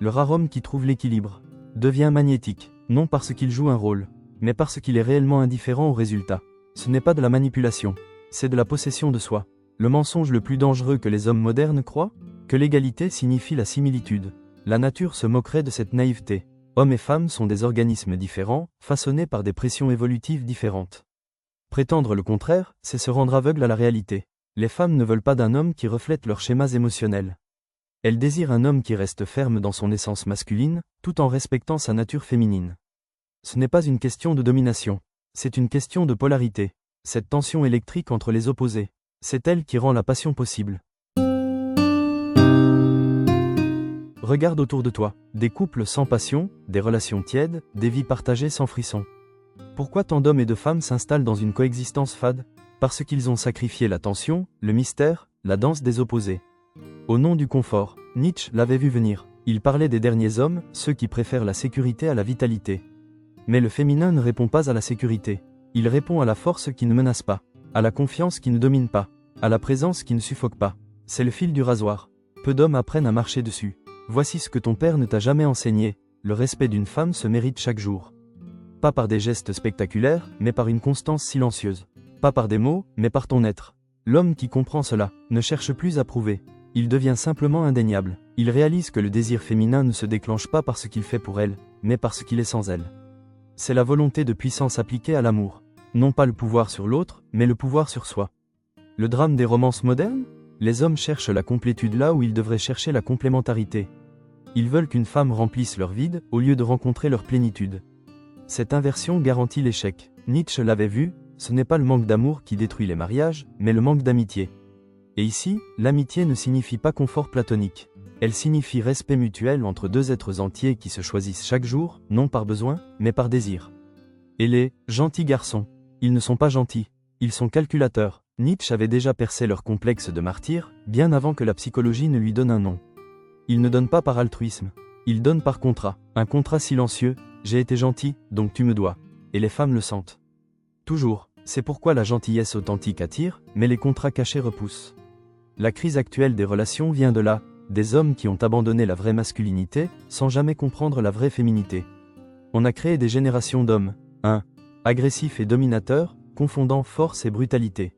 Le rare homme qui trouve l'équilibre devient magnétique, non parce qu'il joue un rôle, mais parce qu'il est réellement indifférent au résultat. Ce n'est pas de la manipulation, c'est de la possession de soi. Le mensonge le plus dangereux que les hommes modernes croient, que l'égalité signifie la similitude. La nature se moquerait de cette naïveté. Hommes et femmes sont des organismes différents, façonnés par des pressions évolutives différentes. Prétendre le contraire, c'est se rendre aveugle à la réalité. Les femmes ne veulent pas d'un homme qui reflète leurs schémas émotionnels. Elles désirent un homme qui reste ferme dans son essence masculine, tout en respectant sa nature féminine. Ce n'est pas une question de domination, c'est une question de polarité. Cette tension électrique entre les opposés, c'est elle qui rend la passion possible. Regarde autour de toi, des couples sans passion, des relations tièdes, des vies partagées sans frisson. Pourquoi tant d'hommes et de femmes s'installent dans une coexistence fade? Parce qu'ils ont sacrifié la tension, le mystère, la danse des opposés. Au nom du confort, Nietzsche l'avait vu venir. Il parlait des derniers hommes, ceux qui préfèrent la sécurité à la vitalité. Mais le féminin ne répond pas à la sécurité. Il répond à la force qui ne menace pas, à la confiance qui ne domine pas, à la présence qui ne suffoque pas. C'est le fil du rasoir. Peu d'hommes apprennent à marcher dessus. Voici ce que ton père ne t'a jamais enseigné. Le respect d'une femme se mérite chaque jour. Pas par des gestes spectaculaires, mais par une constance silencieuse. Pas par des mots, mais par ton être. L'homme qui comprend cela ne cherche plus à prouver. Il devient simplement indéniable. Il réalise que le désir féminin ne se déclenche pas parce qu'il fait pour elle, mais parce qu'il est sans elle. C'est la volonté de puissance appliquée à l'amour. Non pas le pouvoir sur l'autre, mais le pouvoir sur soi. Le drame des romances modernes? Les hommes cherchent la complétude là où ils devraient chercher la complémentarité. Ils veulent qu'une femme remplisse leur vide, au lieu de rencontrer leur plénitude. Cette inversion garantit l'échec. Nietzsche l'avait vu, ce n'est pas le manque d'amour qui détruit les mariages, mais le manque d'amitié. Et ici, l'amitié ne signifie pas confort platonique. Elle signifie respect mutuel entre deux êtres entiers qui se choisissent chaque jour, non par besoin, mais par désir. Et les « gentils garçons », ils ne sont pas gentils, ils sont calculateurs. Nietzsche avait déjà percé leur complexe de martyr, bien avant que la psychologie ne lui donne un nom. Il ne donne pas par altruisme, il donne par contrat, un contrat silencieux, j'ai été gentil, donc tu me dois. Et les femmes le sentent. Toujours, c'est pourquoi la gentillesse authentique attire, mais les contrats cachés repoussent. La crise actuelle des relations vient de là, des hommes qui ont abandonné la vraie masculinité, sans jamais comprendre la vraie féminité. On a créé des générations d'hommes. 1. Agressifs et dominateurs, confondant force et brutalité.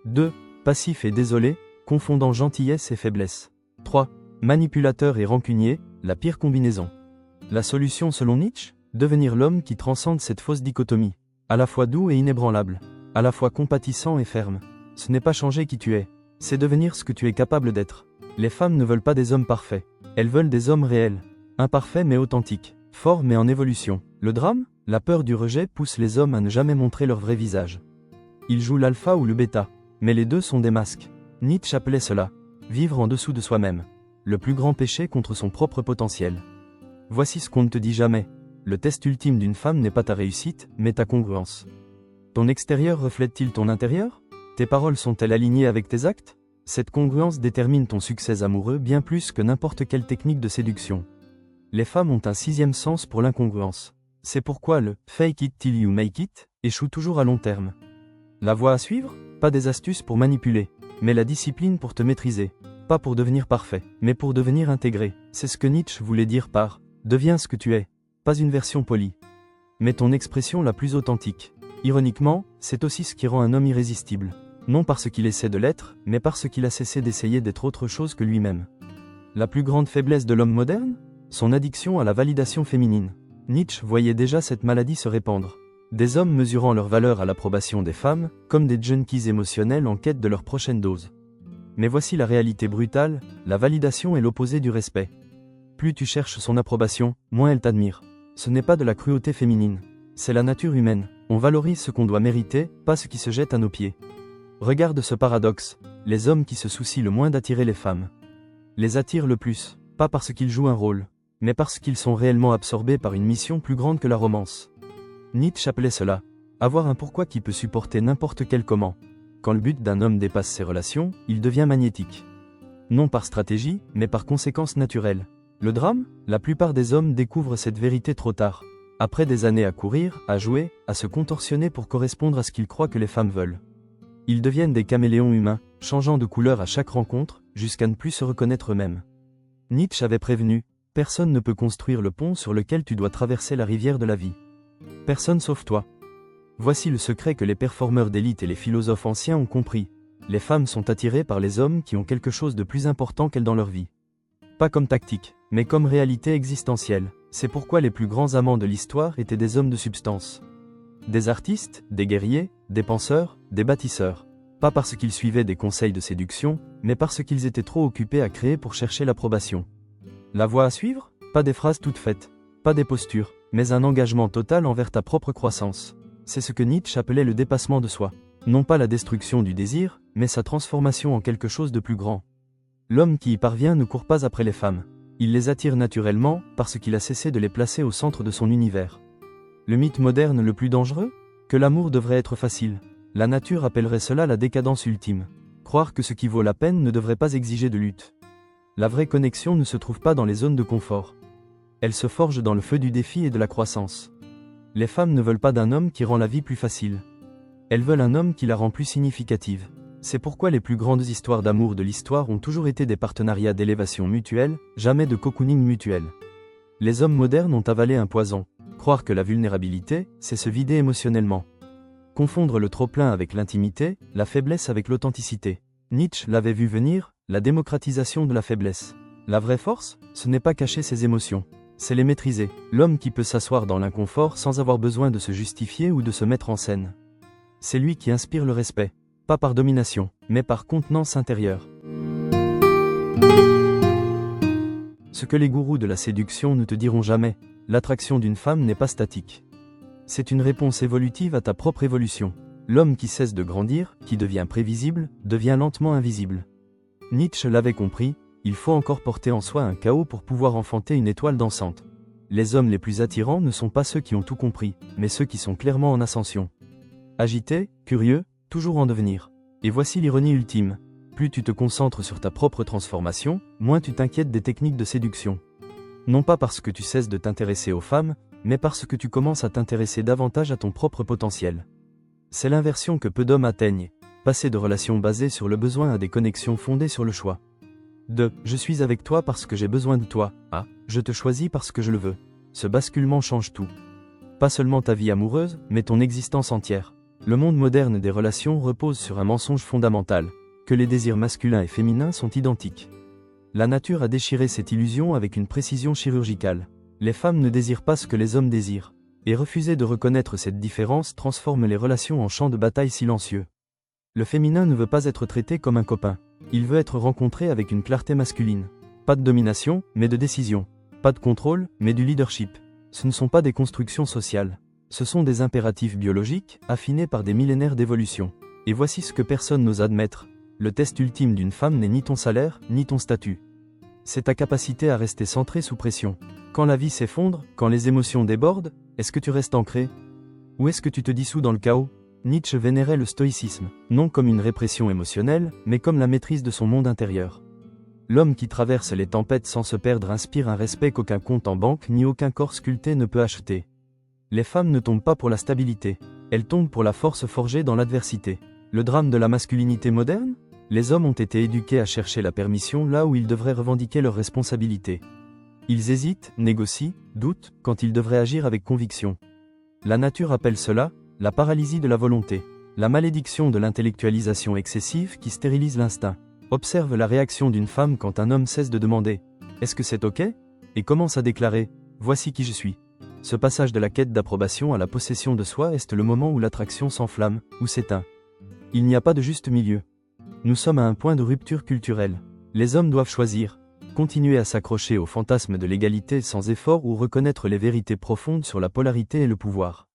2. Passifs et désolés, confondant gentillesse et faiblesse. 3. Manipulateurs et rancuniers, la pire combinaison. La solution selon Nietzsche? Devenir l'homme qui transcende cette fausse dichotomie. À la fois doux et inébranlable. À la fois compatissant et ferme. Ce n'est pas changer qui tu es. C'est devenir ce que tu es capable d'être. Les femmes ne veulent pas des hommes parfaits. Elles veulent des hommes réels. Imparfaits mais authentiques. Forts mais en évolution. Le drame? La peur du rejet pousse les hommes à ne jamais montrer leur vrai visage. Ils jouent l'alpha ou le bêta. Mais les deux sont des masques. Nietzsche appelait cela vivre en dessous de soi-même. Le plus grand péché contre son propre potentiel. Voici ce qu'on ne te dit jamais. Le test ultime d'une femme n'est pas ta réussite, mais ta congruence. Ton extérieur reflète-t-il ton intérieur? Tes paroles sont-elles alignées avec tes actes? Cette congruence détermine ton succès amoureux bien plus que n'importe quelle technique de séduction. Les femmes ont un sixième sens pour l'incongruence. C'est pourquoi le « fake it till you make it » échoue toujours à long terme. La voie à suivre? Pas des astuces pour manipuler, mais la discipline pour te maîtriser. Pas pour devenir parfait, mais pour devenir intégré. C'est ce que Nietzsche voulait dire par « deviens ce que tu es ». Pas une version polie, mais ton expression la plus authentique. Ironiquement, c'est aussi ce qui rend un homme irrésistible. Non parce qu'il essaie de l'être, mais parce qu'il a cessé d'essayer d'être autre chose que lui-même. La plus grande faiblesse de l'homme moderne? Son addiction à la validation féminine. Nietzsche voyait déjà cette maladie se répandre. Des hommes mesurant leur valeur à l'approbation des femmes, comme des junkies émotionnels en quête de leur prochaine dose. Mais voici la réalité brutale, la validation est l'opposé du respect. Plus tu cherches son approbation, moins elle t'admire. Ce n'est pas de la cruauté féminine. C'est la nature humaine. On valorise ce qu'on doit mériter, pas ce qui se jette à nos pieds. Regarde ce paradoxe. Les hommes qui se soucient le moins d'attirer les femmes les attirent le plus, pas parce qu'ils jouent un rôle, mais parce qu'ils sont réellement absorbés par une mission plus grande que la romance. Nietzsche appelait cela avoir un pourquoi qui peut supporter n'importe quel comment. Quand le but d'un homme dépasse ses relations, il devient magnétique. Non par stratégie, mais par conséquence naturelle. Le drame? La plupart des hommes découvrent cette vérité trop tard. Après des années à courir, à jouer, à se contorsionner pour correspondre à ce qu'ils croient que les femmes veulent. Ils deviennent des caméléons humains, changeant de couleur à chaque rencontre, jusqu'à ne plus se reconnaître eux-mêmes. Nietzsche avait prévenu, personne ne peut construire le pont sur lequel tu dois traverser la rivière de la vie. Personne sauf toi. Voici le secret que les performeurs d'élite et les philosophes anciens ont compris. Les femmes sont attirées par les hommes qui ont quelque chose de plus important qu'elles dans leur vie. Pas comme tactique, mais comme réalité existentielle. C'est pourquoi les plus grands amants de l'histoire étaient des hommes de substance. Des artistes, des guerriers, des penseurs, des bâtisseurs. Pas parce qu'ils suivaient des conseils de séduction, mais parce qu'ils étaient trop occupés à créer pour chercher l'approbation. La voie à suivre? Pas des phrases toutes faites, pas des postures, mais un engagement total envers ta propre croissance. C'est ce que Nietzsche appelait le dépassement de soi. Non pas la destruction du désir, mais sa transformation en quelque chose de plus grand. L'homme qui y parvient ne court pas après les femmes. Il les attire naturellement, parce qu'il a cessé de les placer au centre de son univers. Le mythe moderne le plus dangereux? Que l'amour devrait être facile. La nature appellerait cela la décadence ultime. Croire que ce qui vaut la peine ne devrait pas exiger de lutte. La vraie connexion ne se trouve pas dans les zones de confort. Elle se forge dans le feu du défi et de la croissance. Les femmes ne veulent pas d'un homme qui rend la vie plus facile. Elles veulent un homme qui la rend plus significative. C'est pourquoi les plus grandes histoires d'amour de l'histoire ont toujours été des partenariats d'élévation mutuelle, jamais de cocooning mutuel. Les hommes modernes ont avalé un poison. Croire que la vulnérabilité, c'est se vider émotionnellement. Confondre le trop-plein avec l'intimité, la faiblesse avec l'authenticité. Nietzsche l'avait vu venir, la démocratisation de la faiblesse. La vraie force, ce n'est pas cacher ses émotions, c'est les maîtriser. L'homme qui peut s'asseoir dans l'inconfort sans avoir besoin de se justifier ou de se mettre en scène. C'est lui qui inspire le respect, pas par domination, mais par contenance intérieure. Ce que les gourous de la séduction ne te diront jamais, l'attraction d'une femme n'est pas statique. C'est une réponse évolutive à ta propre évolution. L'homme qui cesse de grandir, qui devient prévisible, devient lentement invisible. Nietzsche l'avait compris, il faut encore porter en soi un chaos pour pouvoir enfanter une étoile dansante. Les hommes les plus attirants ne sont pas ceux qui ont tout compris, mais ceux qui sont clairement en ascension. Agités, curieux, toujours en devenir. Et voici l'ironie ultime. Plus tu te concentres sur ta propre transformation, moins tu t'inquiètes des techniques de séduction. Non pas parce que tu cesses de t'intéresser aux femmes, mais parce que tu commences à t'intéresser davantage à ton propre potentiel. C'est l'inversion que peu d'hommes atteignent. Passer de relations basées sur le besoin à des connexions fondées sur le choix. De « je suis avec toi parce que j'ai besoin de toi » à « je te choisis parce que je le veux ». Ce basculement change tout. Pas seulement ta vie amoureuse, mais ton existence entière. Le monde moderne des relations repose sur un mensonge fondamental, que les désirs masculins et féminins sont identiques. La nature a déchiré cette illusion avec une précision chirurgicale. Les femmes ne désirent pas ce que les hommes désirent. Et refuser de reconnaître cette différence transforme les relations en champ de bataille silencieux. Le féminin ne veut pas être traité comme un copain. Il veut être rencontré avec une clarté masculine. Pas de domination, mais de décision. Pas de contrôle, mais du leadership. Ce ne sont pas des constructions sociales. Ce sont des impératifs biologiques, affinés par des millénaires d'évolution. Et voici ce que personne n'ose admettre. Le test ultime d'une femme n'est ni ton salaire, ni ton statut. C'est ta capacité à rester centré sous pression. Quand la vie s'effondre, quand les émotions débordent, est-ce que tu restes ancré? Ou est-ce que tu te dissous dans le chaos? Nietzsche vénérait le stoïcisme, non comme une répression émotionnelle, mais comme la maîtrise de son monde intérieur. L'homme qui traverse les tempêtes sans se perdre inspire un respect qu'aucun compte en banque ni aucun corps sculpté ne peut acheter. Les femmes ne tombent pas pour la stabilité, elles tombent pour la force forgée dans l'adversité. Le drame de la masculinité moderne? Les hommes ont été éduqués à chercher la permission là où ils devraient revendiquer leurs responsabilités. Ils hésitent, négocient, doutent, quand ils devraient agir avec conviction. La nature appelle cela la paralysie de la volonté, la malédiction de l'intellectualisation excessive qui stérilise l'instinct. Observe la réaction d'une femme quand un homme cesse de demander « Est-ce que c'est ok ?» et commence à déclarer « Voici qui je suis ». Ce passage de la quête d'approbation à la possession de soi est le moment où l'attraction s'enflamme, ou s'éteint. Il n'y a pas de juste milieu. Nous sommes à un point de rupture culturelle. Les hommes doivent choisir. Continuer à s'accrocher au fantasme de l'égalité sans effort ou reconnaître les vérités profondes sur la polarité et le pouvoir.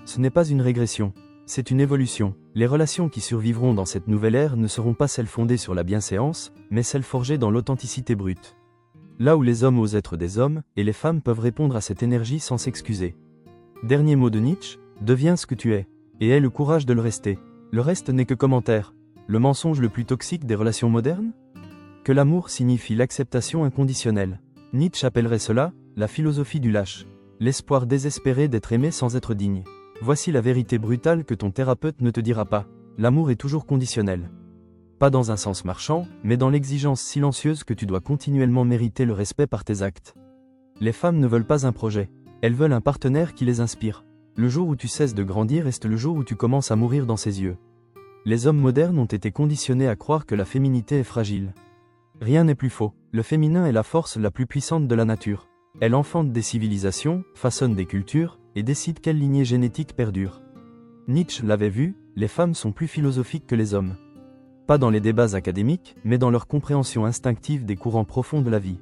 Ce n'est pas une régression, c'est une évolution. Les relations qui survivront dans cette nouvelle ère ne seront pas celles fondées sur la bienséance, mais celles forgées dans l'authenticité brute. Là où les hommes osent être des hommes, et les femmes peuvent répondre à cette énergie sans s'excuser. Dernier mot de Nietzsche, deviens ce que tu es, et aie le courage de le rester. Le reste n'est que commentaire. Le mensonge le plus toxique des relations modernes? Que l'amour signifie l'acceptation inconditionnelle. Nietzsche appellerait cela la philosophie du lâche. L'espoir désespéré d'être aimé sans être digne. Voici la vérité brutale que ton thérapeute ne te dira pas. L'amour est toujours conditionnel. Pas dans un sens marchand, mais dans l'exigence silencieuse que tu dois continuellement mériter le respect par tes actes. Les femmes ne veulent pas un projet, elles veulent un partenaire qui les inspire. Le jour où tu cesses de grandir reste le jour où tu commences à mourir dans ses yeux. Les hommes modernes ont été conditionnés à croire que la féminité est fragile. Rien n'est plus faux, le féminin est la force la plus puissante de la nature. Elle enfante des civilisations, façonne des cultures, et décide quelle lignée génétique perdure. Nietzsche l'avait vu, les femmes sont plus philosophiques que les hommes. Pas dans les débats académiques, mais dans leur compréhension instinctive des courants profonds de la vie.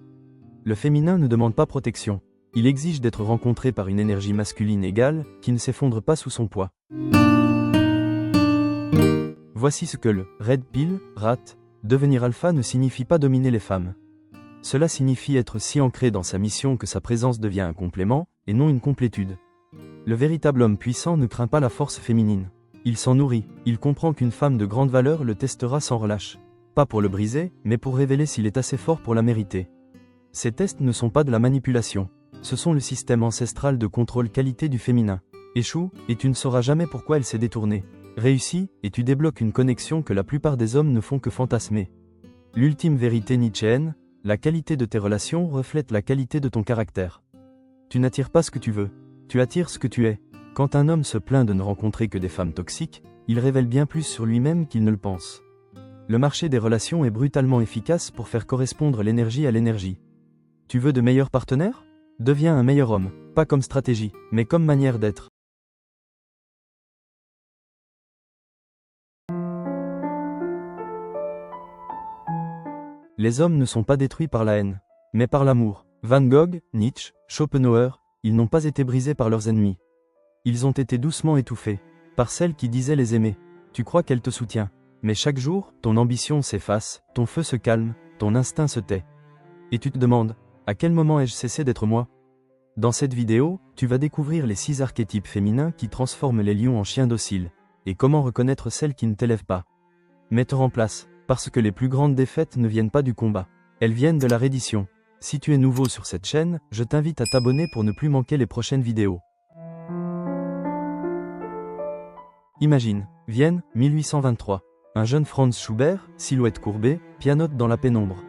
Le féminin ne demande pas protection. Il exige d'être rencontré par une énergie masculine égale, qui ne s'effondre pas sous son poids. Voici ce que le « red pill » rate. Devenir alpha ne signifie pas dominer les femmes. Cela signifie être si ancré dans sa mission que sa présence devient un complément, et non une complétude. Le véritable homme puissant ne craint pas la force féminine. Il s'en nourrit, il comprend qu'une femme de grande valeur le testera sans relâche. Pas pour le briser, mais pour révéler s'il est assez fort pour la mériter. Ces tests ne sont pas de la manipulation. Ce sont le système ancestral de contrôle qualité du féminin. Échoue, et tu ne sauras jamais pourquoi elle s'est détournée. Réussis, et tu débloques une connexion que la plupart des hommes ne font que fantasmer. L'ultime vérité nietzschéenne, la qualité de tes relations reflète la qualité de ton caractère. Tu n'attires pas ce que tu veux, tu attires ce que tu es. Quand un homme se plaint de ne rencontrer que des femmes toxiques, il révèle bien plus sur lui-même qu'il ne le pense. Le marché des relations est brutalement efficace pour faire correspondre l'énergie à l'énergie. Tu veux de meilleurs partenaires ? Deviens un meilleur homme, pas comme stratégie, mais comme manière d'être. Les hommes ne sont pas détruits par la haine, mais par l'amour. Van Gogh, Nietzsche, Schopenhauer, ils n'ont pas été brisés par leurs ennemis. Ils ont été doucement étouffés, par celle qui disait les aimer. Tu crois qu'elle te soutient, mais chaque jour, ton ambition s'efface, ton feu se calme, ton instinct se tait. Et tu te demandes, à quel moment ai-je cessé d'être moi ? Dans cette vidéo, tu vas découvrir les 6 archétypes féminins qui transforment les lions en chiens dociles, et comment reconnaître celles qui ne t'élèvent pas, mais te remplacent, parce que les plus grandes défaites ne viennent pas du combat, elles viennent de la reddition. Si tu es nouveau sur cette chaîne, je t'invite à t'abonner pour ne plus manquer les prochaines vidéos. Imagine, Vienne, 1823. Un jeune Franz Schubert, silhouette courbée, pianote dans la pénombre.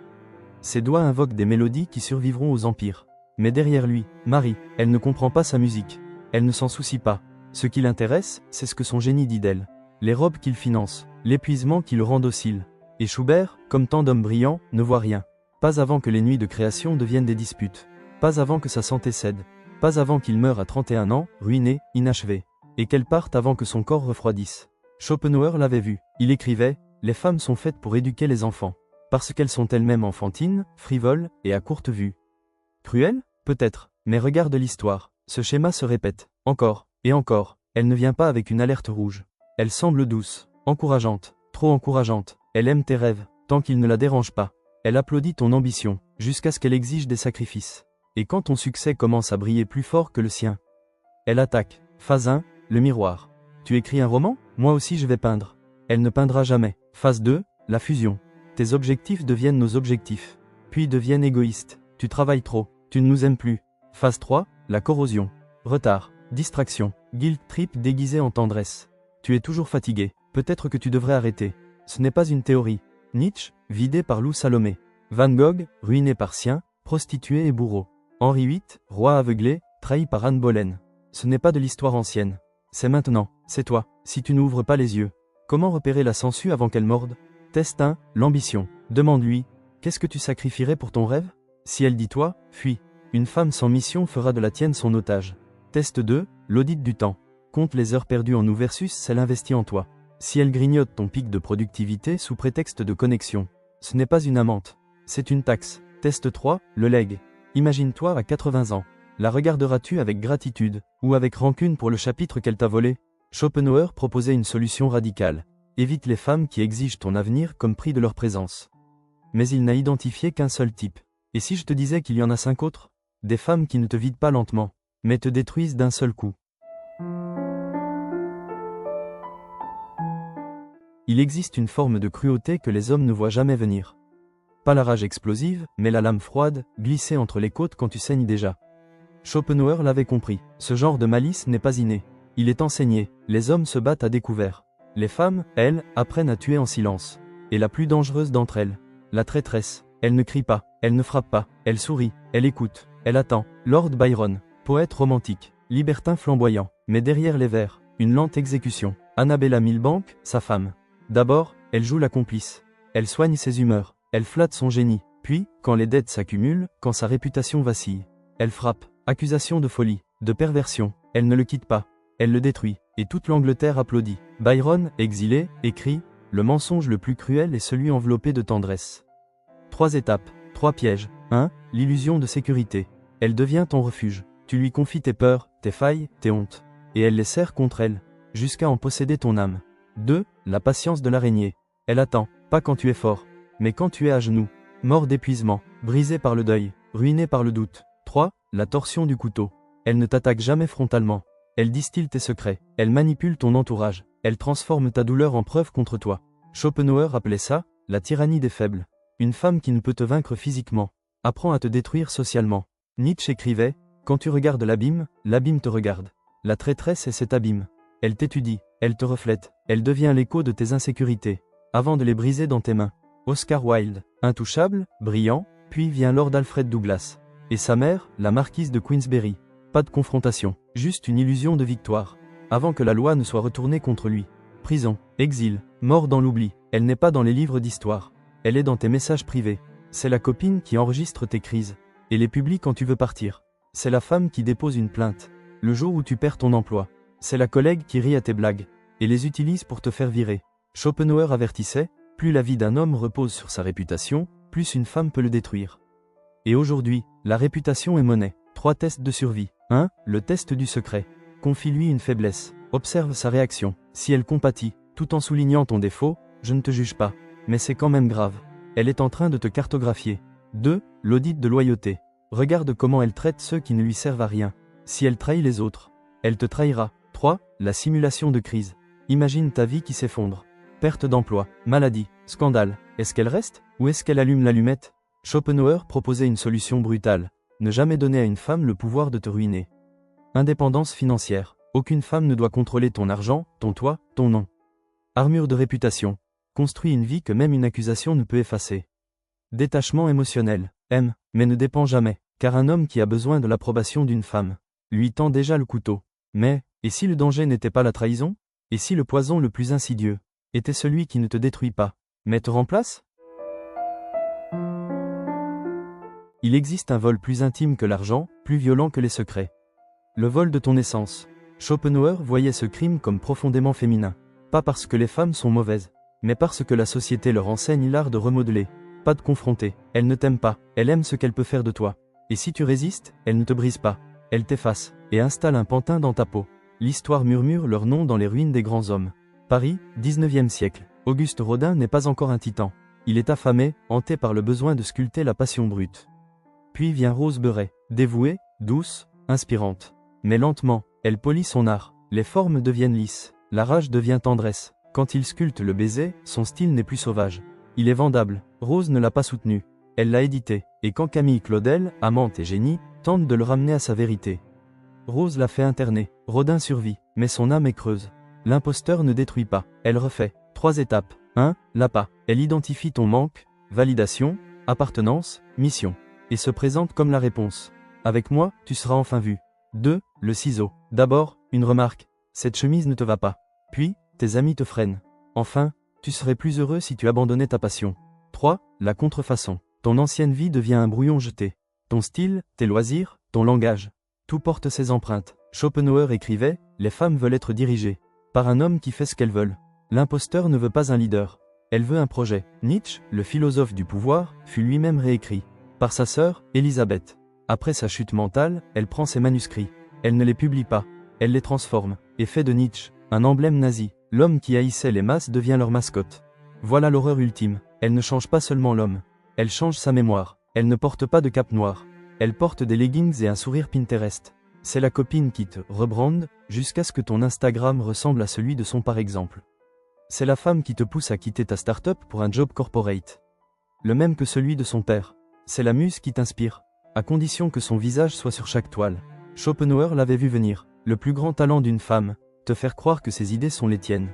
Ses doigts invoquent des mélodies qui survivront aux empires. Mais derrière lui, Marie, elle ne comprend pas sa musique. Elle ne s'en soucie pas. Ce qui l'intéresse, c'est ce que son génie dit d'elle. Les robes qu'il finance, l'épuisement qui le rend docile. Et Schubert, comme tant d'hommes brillants, ne voit rien. Pas avant que les nuits de création deviennent des disputes. Pas avant que sa santé cède. Pas avant qu'il meure à 31 ans, ruiné, inachevé. Et qu'elle parte avant que son corps refroidisse. Schopenhauer l'avait vu. Il écrivait « Les femmes sont faites pour éduquer les enfants. Parce qu'elles sont elles-mêmes enfantines, frivoles et à courte vue. » Cruel ? Peut-être. Mais regarde l'histoire. Ce schéma se répète. Encore. Et encore. Elle ne vient pas avec une alerte rouge. Elle semble douce. Encourageante. Trop encourageante. Elle aime tes rêves. Tant qu'ils ne la dérangent pas. Elle applaudit ton ambition. Jusqu'à ce qu'elle exige des sacrifices. Et quand ton succès commence à briller plus fort que le sien. Elle attaque. Phase 1. Le miroir. Tu écris un roman ? Moi aussi je vais peindre. Elle ne peindra jamais. Phase 2. La fusion. Tes objectifs deviennent nos objectifs. Puis deviennent égoïstes. Tu travailles trop. Tu ne nous aimes plus. Phase 3. La corrosion. Retard. Distraction. Guilt trip déguisé en tendresse. Tu es toujours fatigué. Peut-être que tu devrais arrêter. Ce n'est pas une théorie. Nietzsche, vidé par Lou Salomé. Van Gogh, ruiné par sien, prostituée et bourreau. Henri VIII, roi aveuglé, trahi par Anne Boleyn. Ce n'est pas de l'histoire ancienne. C'est maintenant, c'est toi, si tu n'ouvres pas les yeux. Comment repérer la sangsue avant qu'elle morde ? Test 1, l'ambition. Demande-lui, qu'est-ce que tu sacrifierais pour ton rêve ? Si elle dit toi, fuis. Une femme sans mission fera de la tienne son otage. Test 2, l'audit du temps. Compte les heures perdues en nous versus celles investies en toi. Si elle grignote ton pic de productivité sous prétexte de connexion, ce n'est pas une amante, c'est une taxe. Test 3, le legs. Imagine-toi à 80 ans. La regarderas-tu avec gratitude, ou avec rancune pour le chapitre qu'elle t'a volé ? Schopenhauer proposait une solution radicale. Évite les femmes qui exigent ton avenir comme prix de leur présence. Mais il n'a identifié qu'un seul type. Et si je te disais qu'il y en a 5 autres ? Des femmes qui ne te vident pas lentement, mais te détruisent d'un seul coup. Il existe une forme de cruauté que les hommes ne voient jamais venir. Pas la rage explosive, mais la lame froide, glissée entre les côtes quand tu saignes déjà. Schopenhauer l'avait compris, ce genre de malice n'est pas inné. Il est enseigné, les hommes se battent à découvert. Les femmes, elles, apprennent à tuer en silence. Et la plus dangereuse d'entre elles, la traîtresse. Elle ne crie pas, elle ne frappe pas, elle sourit, elle écoute, elle attend. Lord Byron, poète romantique, libertin flamboyant, mais derrière les vers, une lente exécution. Annabella Milbank, sa femme. D'abord, elle joue la complice. Elle soigne ses humeurs, elle flatte son génie. Puis, quand les dettes s'accumulent, quand sa réputation vacille, elle frappe. Accusation de folie, de perversion. Elle ne le quitte pas, elle le détruit, et toute l'Angleterre applaudit. Byron, exilé, écrit « Le mensonge le plus cruel est celui enveloppé de tendresse ». 3 étapes, 3 pièges. 1. L'illusion de sécurité. Elle devient ton refuge. Tu lui confies tes peurs, tes failles, tes hontes. Et elle les serre contre elle, jusqu'à en posséder ton âme. 2. La patience de l'araignée. Elle attend, pas quand tu es fort, mais quand tu es à genoux, mort d'épuisement, brisé par le deuil, ruiné par le doute. 3. La torsion du couteau. Elle ne t'attaque jamais frontalement. Elle distille tes secrets. Elle manipule ton entourage. Elle transforme ta douleur en preuve contre toi. Schopenhauer appelait ça la tyrannie des faibles. Une femme qui ne peut te vaincre physiquement apprend à te détruire socialement. Nietzsche écrivait « Quand tu regardes l'abîme te regarde. La traîtresse est cet abîme. Elle t'étudie, elle te reflète, elle devient l'écho de tes insécurités, avant de les briser dans tes mains. » Oscar Wilde, intouchable, brillant, puis vient Lord Alfred Douglas. Et sa mère, la marquise de Queensberry. Pas de confrontation, juste une illusion de victoire, avant que la loi ne soit retournée contre lui. Prison, exil, mort dans l'oubli. Elle n'est pas dans les livres d'histoire. Elle est dans tes messages privés. C'est la copine qui enregistre tes crises et les publie quand tu veux partir. C'est la femme qui dépose une plainte le jour où tu perds ton emploi. C'est la collègue qui rit à tes blagues et les utilise pour te faire virer. Schopenhauer avertissait, plus la vie d'un homme repose sur sa réputation, plus une femme peut le détruire. Et aujourd'hui, la réputation est monnaie. 3 tests de survie. 1. Le test du secret. Confie-lui une faiblesse. Observe sa réaction. Si elle compatit, tout en soulignant ton défaut, je ne te juge pas. Mais c'est quand même grave. Elle est en train de te cartographier. 2. L'audit de loyauté. Regarde comment elle traite ceux qui ne lui servent à rien. Si elle trahit les autres, elle te trahira. 3. La simulation de crise. Imagine ta vie qui s'effondre. Perte d'emploi, maladie, scandale. Est-ce qu'elle reste ou est-ce qu'elle allume l'allumette? Schopenhauer proposait une solution brutale. Ne jamais donner à une femme le pouvoir de te ruiner. Indépendance financière. Aucune femme ne doit contrôler ton argent, ton toit, ton nom. Armure de réputation. Construis une vie que même une accusation ne peut effacer. Détachement émotionnel. Aime, mais ne dépend jamais, car un homme qui a besoin de l'approbation d'une femme lui tend déjà le couteau. Mais, et si le danger n'était pas la trahison? Et si le poison le plus insidieux était celui qui ne te détruit pas, mais te remplace? Il existe un vol plus intime que l'argent, plus violent que les secrets. Le vol de ton essence. Schopenhauer voyait ce crime comme profondément féminin. Pas parce que les femmes sont mauvaises, mais parce que la société leur enseigne l'art de remodeler. Pas de confronter. Elle ne t'aime pas, elle aime ce qu'elle peut faire de toi. Et si tu résistes, elle ne te brise pas. Elle t'efface, et installe un pantin dans ta peau. L'histoire murmure leur nom dans les ruines des grands hommes. Paris, 19e siècle. Auguste Rodin n'est pas encore un titan. Il est affamé, hanté par le besoin de sculpter la passion brute. Puis vient Rose Beuret, dévouée, douce, inspirante. Mais lentement, elle polit son art. Les formes deviennent lisses, la rage devient tendresse. Quand il sculpte le baiser, son style n'est plus sauvage. Il est vendable. Rose ne l'a pas soutenu. Elle l'a édité. Et quand Camille Claudel, amante et génie, tente de le ramener à sa vérité, Rose l'a fait interner. Rodin survit, mais son âme est creuse. L'imposteur ne détruit pas, elle refait. 3 étapes. 1. L'appât. Elle identifie ton manque, validation, appartenance, mission. Et se présente comme la réponse. Avec moi, tu seras enfin vu. 2. Le ciseau. D'abord, une remarque. Cette chemise ne te va pas. Puis, tes amis te freinent. Enfin, tu serais plus heureux si tu abandonnais ta passion. 3. La contrefaçon. Ton ancienne vie devient un brouillon jeté. Ton style, tes loisirs, ton langage. Tout porte ses empreintes. Schopenhauer écrivait « Les femmes veulent être dirigées par un homme qui fait ce qu'elles veulent. L'imposteur ne veut pas un leader. Elle veut un projet. » Nietzsche, le philosophe du pouvoir, fut lui-même réécrit par sa sœur, Élisabeth. Après sa chute mentale, elle prend ses manuscrits. Elle ne les publie pas. Elle les transforme, et fait de Nietzsche un emblème nazi. L'homme qui haïssait les masses devient leur mascotte. Voilà l'horreur ultime. Elle ne change pas seulement l'homme. Elle change sa mémoire. Elle ne porte pas de cape noire. Elle porte des leggings et un sourire Pinterest. C'est la copine qui te rebrande jusqu'à ce que ton Instagram ressemble à celui de son par exemple. C'est la femme qui te pousse à quitter ta start-up pour un job corporate. Le même que celui de son père. C'est la muse qui t'inspire, à condition que son visage soit sur chaque toile. Schopenhauer l'avait vu venir. Le plus grand talent d'une femme, te faire croire que ses idées sont les tiennes.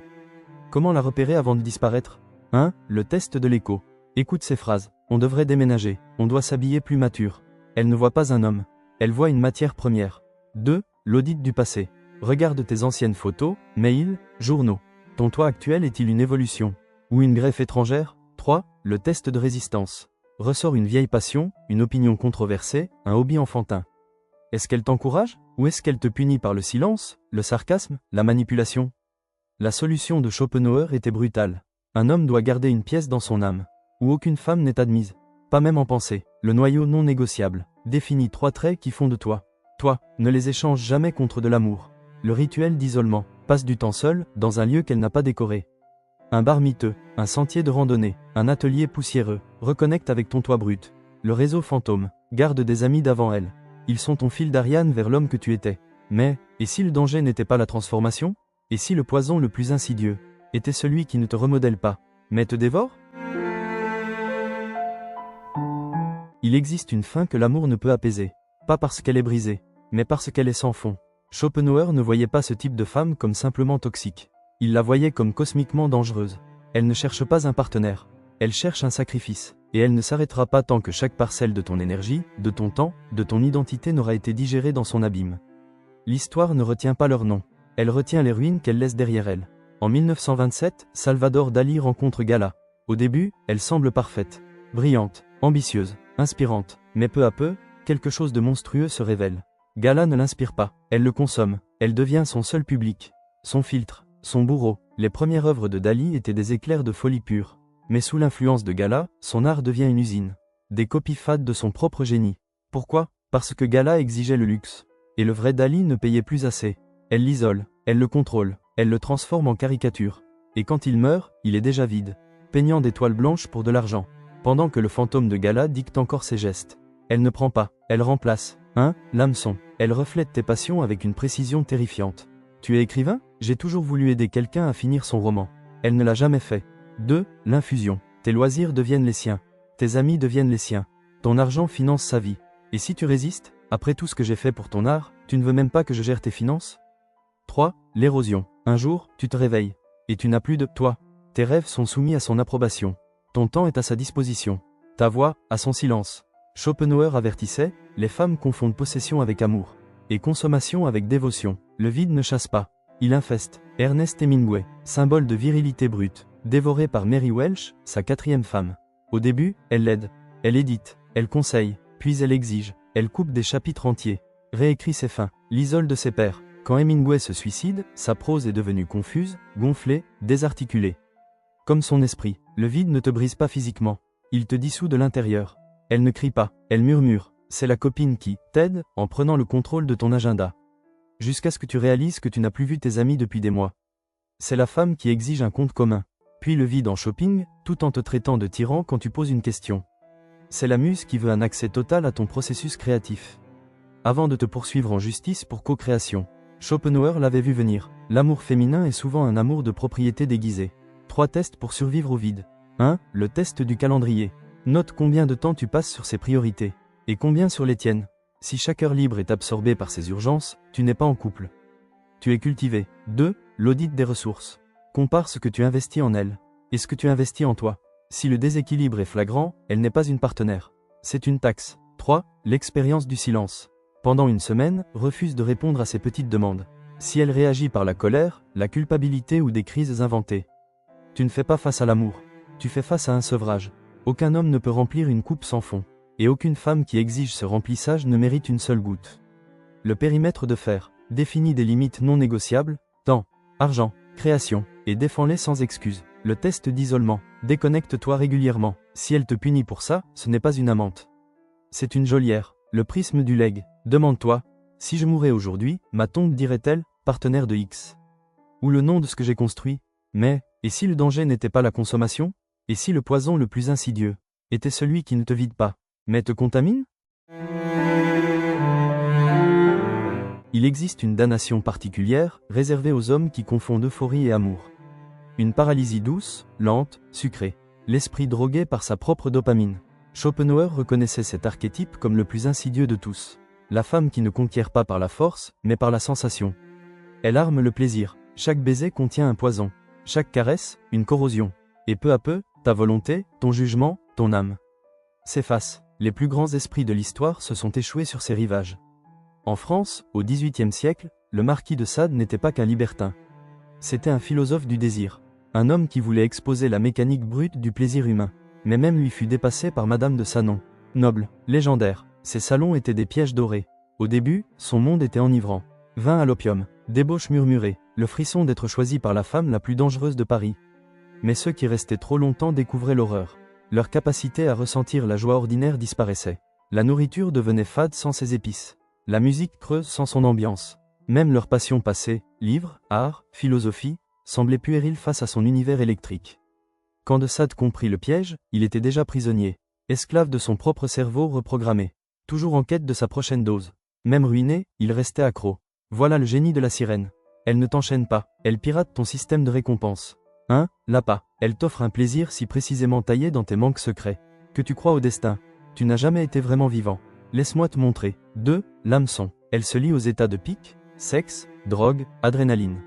Comment la repérer avant de disparaître? 1. Le test de l'écho. Écoute ces phrases. On devrait déménager. On doit s'habiller plus mature. Elle ne voit pas un homme. Elle voit une matière première. 2. L'audit du passé. Regarde tes anciennes photos, mails, journaux. Ton toi actuel est-il une évolution ou une greffe étrangère? 3. Le test de résistance. Ressort une vieille passion, une opinion controversée, un hobby enfantin. Est-ce qu'elle t'encourage ou est-ce qu'elle te punit par le silence, le sarcasme, la manipulation? La solution de Schopenhauer était brutale. Un homme doit garder une pièce dans son âme, où aucune femme n'est admise, pas même en pensée. Le noyau non négociable définit 3 traits qui font de toi. Toi, ne les échange jamais contre de l'amour. Le rituel d'isolement, passe du temps seul, dans un lieu qu'elle n'a pas décoré. Un bar miteux, un sentier de randonnée, un atelier poussiéreux, reconnecte avec ton toit brut. Le réseau fantôme, garde des amis d'avant elle. Ils sont ton fil d'Ariane vers l'homme que tu étais. Mais, et si le danger n'était pas la transformation? Et si le poison le plus insidieux était celui qui ne te remodèle pas, mais te dévore? Il existe une faim que l'amour ne peut apaiser. Pas parce qu'elle est brisée, mais parce qu'elle est sans fond. Schopenhauer ne voyait pas ce type de femme comme simplement toxique. Il la voyait comme cosmiquement dangereuse. Elle ne cherche pas un partenaire. Elle cherche un sacrifice. Et elle ne s'arrêtera pas tant que chaque parcelle de ton énergie, de ton temps, de ton identité n'aura été digérée dans son abîme. L'histoire ne retient pas leur nom. Elle retient les ruines qu'elle laisse derrière elle. En 1927, Salvador Dali rencontre Gala. Au début, elle semble parfaite, brillante, ambitieuse, inspirante. Mais peu à peu, quelque chose de monstrueux se révèle. Gala ne l'inspire pas, elle le consomme. Elle devient son seul public, son filtre, son bourreau. Les premières œuvres de Dali étaient des éclairs de folie pure. Mais sous l'influence de Gala, son art devient une usine. Des copies fades de son propre génie. Pourquoi? Parce que Gala exigeait le luxe. Et le vrai Dali ne payait plus assez. Elle l'isole, elle le contrôle, elle le transforme en caricature. Et quand il meurt, il est déjà vide, peignant des toiles blanches pour de l'argent. Pendant que le fantôme de Gala dicte encore ses gestes. Elle ne prend pas, elle remplace. 1. L'hameçon. Elle reflète tes passions avec une précision terrifiante. Tu es écrivain? J'ai toujours voulu aider quelqu'un à finir son roman. Elle ne l'a jamais fait. 2. L'infusion. Tes loisirs deviennent les siens. Tes amis deviennent les siens. Ton argent finance sa vie. Et si tu résistes, après tout ce que j'ai fait pour ton art, tu ne veux même pas que je gère tes finances? 3. L'érosion. Un jour, tu te réveilles. Et tu n'as plus de toi. Tes rêves sont soumis à son approbation. Ton temps est à sa disposition. Ta voix, à son silence. Schopenhauer avertissait, les femmes confondent possession avec amour. Et consommation avec dévotion. Le vide ne chasse pas. Il infeste. Ernest Hemingway, symbole de virilité brute. Dévorée par Mary Welsh, sa 4e femme. Au début, elle l'aide. Elle édite. Elle conseille. Puis elle exige. Elle coupe des chapitres entiers. Réécrit ses fins. L'isole de ses pairs. Quand Hemingway se suicide, sa prose est devenue confuse, gonflée, désarticulée. Comme son esprit, le vide ne te brise pas physiquement. Il te dissout de l'intérieur. Elle ne crie pas, elle murmure. C'est la copine qui t'aide en prenant le contrôle de ton agenda. Jusqu'à ce que tu réalises que tu n'as plus vu tes amis depuis des mois. C'est la femme qui exige un compte commun. Puis le vide en shopping, tout en te traitant de tyran quand tu poses une question. C'est la muse qui veut un accès total à ton processus créatif. Avant de te poursuivre en justice pour co-création. Schopenhauer l'avait vu venir. L'amour féminin est souvent un amour de propriété déguisé. 3 tests pour survivre au vide. 1. Le test du calendrier. Note combien de temps tu passes sur ses priorités. Et combien sur les tiennes. Si chaque heure libre est absorbée par ses urgences, tu n'es pas en couple. Tu es cultivé. 2. L'audit des ressources. Compare ce que tu investis en elle. Et ce que tu investis en toi. Si le déséquilibre est flagrant, elle n'est pas une partenaire. C'est une taxe. 3. L'expérience du silence. Pendant une semaine, refuse de répondre à ses petites demandes. Si elle réagit par la colère, la culpabilité ou des crises inventées. Tu ne fais pas face à l'amour. Tu fais face à un sevrage. Aucun homme ne peut remplir une coupe sans fond. Et aucune femme qui exige ce remplissage ne mérite une seule goutte. Le périmètre de fer définit des limites non négociables, temps, argent, création, et défends-les sans excuse. Le test d'isolement, déconnecte-toi régulièrement. Si elle te punit pour ça, ce n'est pas une amante. C'est une geôlière. Le prisme du legs. Demande-toi, si je mourais aujourd'hui, ma tombe dirait-elle, partenaire de X? Ou le nom de ce que j'ai construit? Mais, et si le danger n'était pas la consommation? Et si le poison le plus insidieux était celui qui ne te vide pas, mais te contamine? Il existe une damnation particulière, réservée aux hommes qui confondent euphorie et amour. Une paralysie douce, lente, sucrée. L'esprit drogué par sa propre dopamine. Schopenhauer reconnaissait cet archétype comme le plus insidieux de tous. La femme qui ne conquiert pas par la force, mais par la sensation. Elle arme le plaisir. Chaque baiser contient un poison. Chaque caresse, une corrosion. Et peu à peu, ta volonté, ton jugement, ton âme s'effacent. Les plus grands esprits de l'histoire se sont échoués sur ces rivages. En France, au XVIIIe siècle, le marquis de Sade n'était pas qu'un libertin. C'était un philosophe du désir. Un homme qui voulait exposer la mécanique brute du plaisir humain. Mais même lui fut dépassé par Madame de Sanon. Noble, légendaire, ses salons étaient des pièges dorés. Au début, son monde était enivrant. Vin à l'opium, débauche murmurée, le frisson d'être choisi par la femme la plus dangereuse de Paris. Mais ceux qui restaient trop longtemps découvraient l'horreur. Leur capacité à ressentir la joie ordinaire disparaissait. La nourriture devenait fade sans ses épices. La musique creuse sans son ambiance. Même leur passion passée, livres, art, philosophie, semblait puérile face à son univers électrique. Quand de Sade comprit le piège, il était déjà prisonnier, esclave de son propre cerveau reprogrammé, toujours en quête de sa prochaine dose. Même ruiné, il restait accro. Voilà le génie de la sirène. Elle ne t'enchaîne pas, elle pirate ton système de récompense. L'appât, elle t'offre un plaisir si précisément taillé dans tes manques secrets, que tu crois au destin. Tu n'as jamais été vraiment vivant. Laisse-moi te montrer. 2. L'hameçon. Elle se lie aux états de pic, sexe, drogue, adrénaline.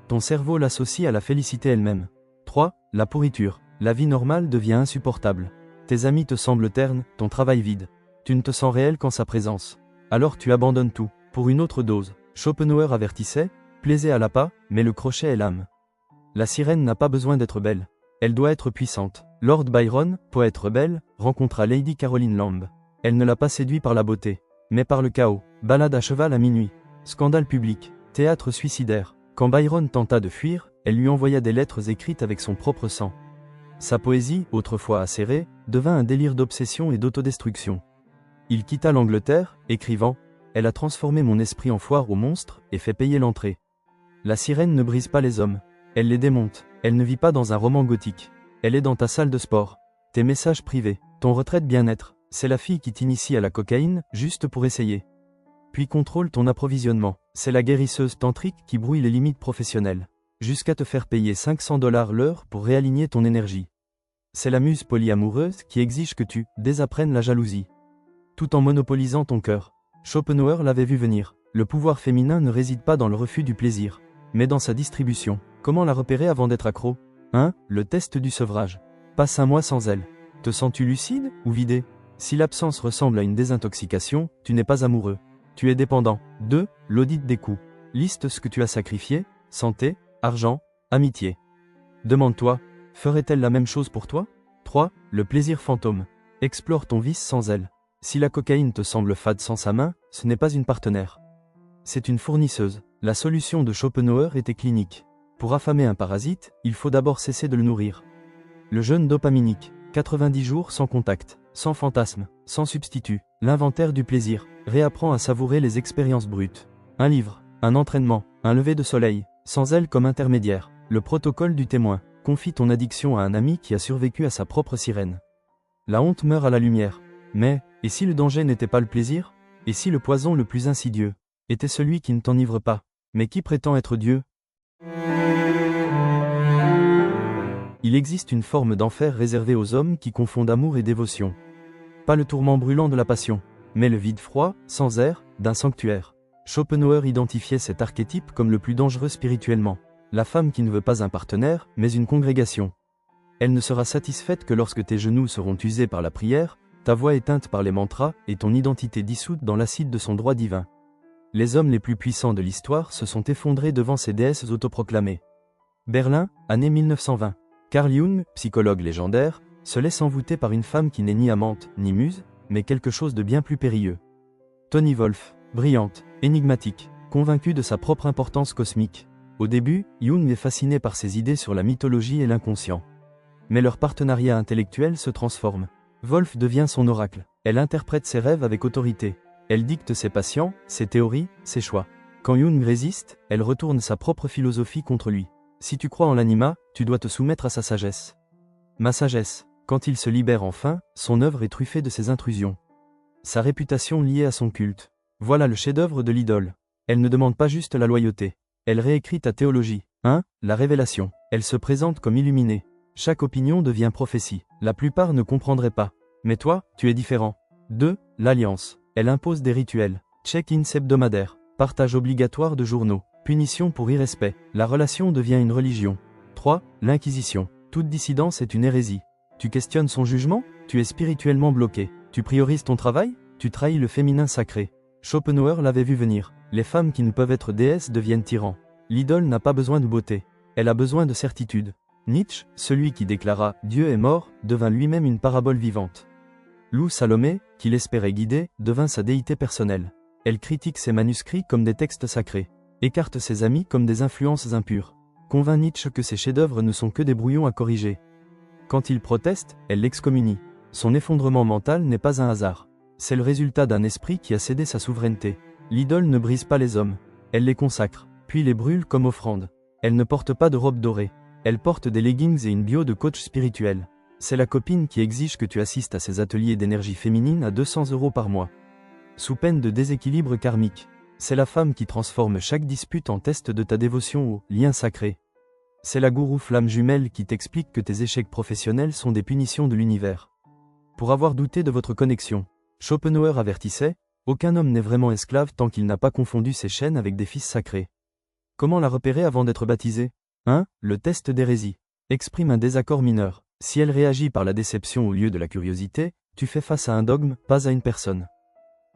Ton cerveau l'associe à la félicité elle-même. 3. La pourriture. La vie normale devient insupportable. Tes amis te semblent ternes, ton travail vide. Tu ne te sens réel qu'en sa présence. Alors tu abandonnes tout, pour une autre dose. Schopenhauer avertissait, plaisez à l'appât, mais le crochet est l'âme. La sirène n'a pas besoin d'être belle. Elle doit être puissante. Lord Byron, poète rebelle, rencontra Lady Caroline Lamb. Elle ne l'a pas séduit par la beauté, mais par le chaos. Balade à cheval à minuit. Scandale public. Théâtre suicidaire. Quand Byron tenta de fuir, elle lui envoya des lettres écrites avec son propre sang. Sa poésie, autrefois acérée, devint un délire d'obsession et d'autodestruction. Il quitta l'Angleterre, écrivant « Elle a transformé mon esprit en foire aux monstres et fait payer l'entrée. » La sirène ne brise pas les hommes. Elle les démonte. Elle ne vit pas dans un roman gothique. Elle est dans ta salle de sport. Tes messages privés, ton retrait de bien-être. C'est la fille qui t'initie à la cocaïne, juste pour essayer. Puis contrôle ton approvisionnement. C'est la guérisseuse tantrique qui brouille les limites professionnelles. Jusqu'à te faire payer 500 $ l'heure pour réaligner ton énergie. C'est la muse polyamoureuse qui exige que tu désapprennes la jalousie. Tout en monopolisant ton cœur. Schopenhauer l'avait vu venir. Le pouvoir féminin ne réside pas dans le refus du plaisir, mais dans sa distribution. Comment la repérer avant d'être accro ? 1. Le test du sevrage. Passe un mois sans elle. Te sens-tu lucide ou vidé ? Si l'absence ressemble à une désintoxication, tu n'es pas amoureux. Tu es dépendant. 2. L'audit des coûts. Liste ce que tu as sacrifié, santé, argent, amitié. Demande-toi, ferait-elle la même chose pour toi ? 3. Le plaisir fantôme. Explore ton vice sans elle. Si la cocaïne te semble fade sans sa main, ce n'est pas une partenaire. C'est une fournisseuse. La solution de Schopenhauer était clinique. Pour affamer un parasite, il faut d'abord cesser de le nourrir. Le jeûne dopaminique. 90 jours sans contact, sans fantasme, sans substitut. L'inventaire du plaisir. Réapprends à savourer les expériences brutes. Un livre, un entraînement, un lever de soleil, sans elle comme intermédiaire. Le protocole du témoin. Confie ton addiction à un ami qui a survécu à sa propre sirène. La honte meurt à la lumière. Mais, et si le danger n'était pas le plaisir ? Et si le poison le plus insidieux était celui qui ne t'enivre pas, mais qui prétend être Dieu ? Il existe une forme d'enfer réservée aux hommes qui confondent amour et dévotion. Pas le tourment brûlant de la passion, mais le vide froid, sans air, d'un sanctuaire. Schopenhauer identifiait cet archétype comme le plus dangereux spirituellement. La femme qui ne veut pas un partenaire, mais une congrégation. Elle ne sera satisfaite que lorsque tes genoux seront usés par la prière, ta voix éteinte par les mantras et ton identité dissoute dans l'acide de son droit divin. Les hommes les plus puissants de l'histoire se sont effondrés devant ces déesses autoproclamées. Berlin, année 1920. Carl Jung, psychologue légendaire, se laisse envoûter par une femme qui n'est ni amante, ni muse, mais quelque chose de bien plus périlleux. Toni Wolff, brillante, énigmatique, convaincue de sa propre importance cosmique. Au début, Jung est fasciné par ses idées sur la mythologie et l'inconscient. Mais leur partenariat intellectuel se transforme. Wolff devient son oracle. Elle interprète ses rêves avec autorité. Elle dicte ses patients, ses théories, ses choix. Quand Jung résiste, elle retourne sa propre philosophie contre lui. Si tu crois en l'anima, tu dois te soumettre à sa sagesse. Ma sagesse. Quand il se libère enfin, son œuvre est truffée de ses intrusions. Sa réputation liée à son culte. Voilà le chef-d'œuvre de l'idole. Elle ne demande pas juste la loyauté. Elle réécrit ta théologie. 1. La révélation. Elle se présente comme illuminée. Chaque opinion devient prophétie. La plupart ne comprendraient pas. Mais toi, tu es différent. 2. L'alliance. Elle impose des rituels. Check-ins hebdomadaires. Partage obligatoire de journaux. Punition pour irrespect. La relation devient une religion. 3. L'Inquisition. Toute dissidence est une hérésie. Tu questionnes son jugement? Tu es spirituellement bloqué. Tu priorises ton travail? Tu trahis le féminin sacré. Schopenhauer l'avait vu venir. Les femmes qui ne peuvent être déesses deviennent tyrans. L'idole n'a pas besoin de beauté. Elle a besoin de certitude. Nietzsche, celui qui déclara « Dieu est mort », devint lui-même une parabole vivante. Lou Salomé, qu'il espérait guider, devint sa déité personnelle. Elle critique ses manuscrits comme des textes sacrés, écarte ses amis comme des influences impures, convainc Nietzsche que ses chefs-d'œuvre ne sont que des brouillons à corriger. Quand il proteste, elle l'excommunie. Son effondrement mental n'est pas un hasard. C'est le résultat d'un esprit qui a cédé sa souveraineté. L'idole ne brise pas les hommes. Elle les consacre, puis les brûle comme offrande. Elle ne porte pas de robe dorée. Elle porte des leggings et une bio de coach spirituel. C'est la copine qui exige que tu assistes à ses ateliers d'énergie féminine à 200 € par mois. Sous peine de déséquilibre karmique. C'est la femme qui transforme chaque dispute en test de ta dévotion au lien sacré. C'est la gourou flamme jumelle qui t'explique que tes échecs professionnels sont des punitions de l'univers. Pour avoir douté de votre connexion, Schopenhauer avertissait, aucun homme n'est vraiment esclave tant qu'il n'a pas confondu ses chaînes avec des fils sacrés. Comment la repérer avant d'être baptisé? 1. Le test d'hérésie. Exprime un désaccord mineur. Si elle réagit par la déception au lieu de la curiosité, tu fais face à un dogme, pas à une personne.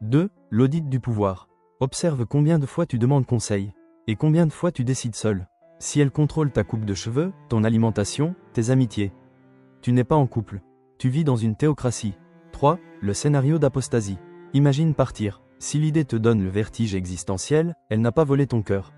2. L'audit du pouvoir. Observe combien de fois tu demandes conseil, et combien de fois tu décides seul. Si elle contrôle ta coupe de cheveux, ton alimentation, tes amitiés. Tu n'es pas en couple. Tu vis dans une théocratie. 3. Le scénario d'apostasie. Imagine partir. Si l'idée te donne le vertige existentiel, elle n'a pas volé ton cœur.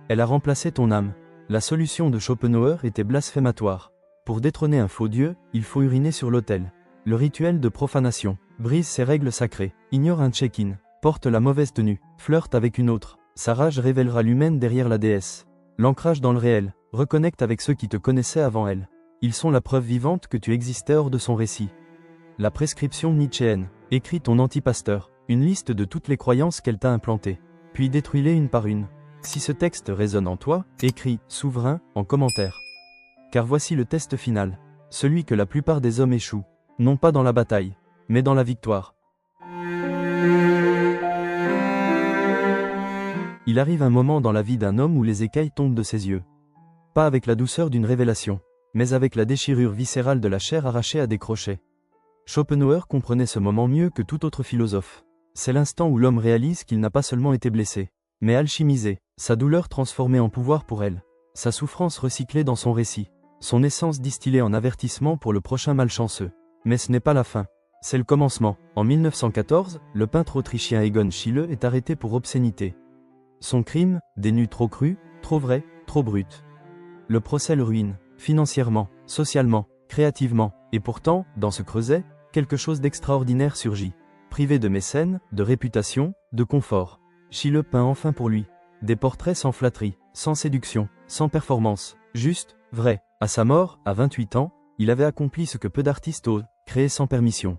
Elle a remplacé ton âme. La solution de Schopenhauer était blasphématoire. Pour détrôner un faux dieu, il faut uriner sur l'autel. Le rituel de profanation. Brise ses règles sacrées. Ignore un check-in. Porte la mauvaise tenue. Flirte avec une autre. Sa rage révélera l'humaine derrière la déesse. L'ancrage dans le réel. Reconnecte avec ceux qui te connaissaient avant elle. Ils sont la preuve vivante que tu existais hors de son récit. La prescription nietzschéenne. Écris ton antipasteur. Une liste de toutes les croyances qu'elle t'a implantées. Puis détruis-les une par une. Si ce texte résonne en toi, écris « souverain » en commentaire. Car voici le test final. Celui que la plupart des hommes échouent. Non pas dans la bataille, mais dans la victoire. Il arrive un moment dans la vie d'un homme où les écailles tombent de ses yeux. Pas avec la douceur d'une révélation, mais avec la déchirure viscérale de la chair arrachée à des crochets. Schopenhauer comprenait ce moment mieux que tout autre philosophe. C'est l'instant où l'homme réalise qu'il n'a pas seulement été blessé, mais alchimisé, sa douleur transformée en pouvoir pour elle, sa souffrance recyclée dans son récit, son essence distillée en avertissement pour le prochain malchanceux. Mais ce n'est pas la fin, c'est le commencement. En 1914, le peintre autrichien Egon Schiele est arrêté pour obscénité. Son crime, des nus trop crus, trop vrais, trop bruts. Le procès le ruine, financièrement, socialement, créativement, et pourtant, dans ce creuset, quelque chose d'extraordinaire surgit. Privé de mécènes, de réputation, de confort, Schiele peint enfin pour lui. Des portraits sans flatterie, sans séduction, sans performance, juste, vrai. À sa mort, à 28 ans, il avait accompli ce que peu d'artistes osent, créer sans permission.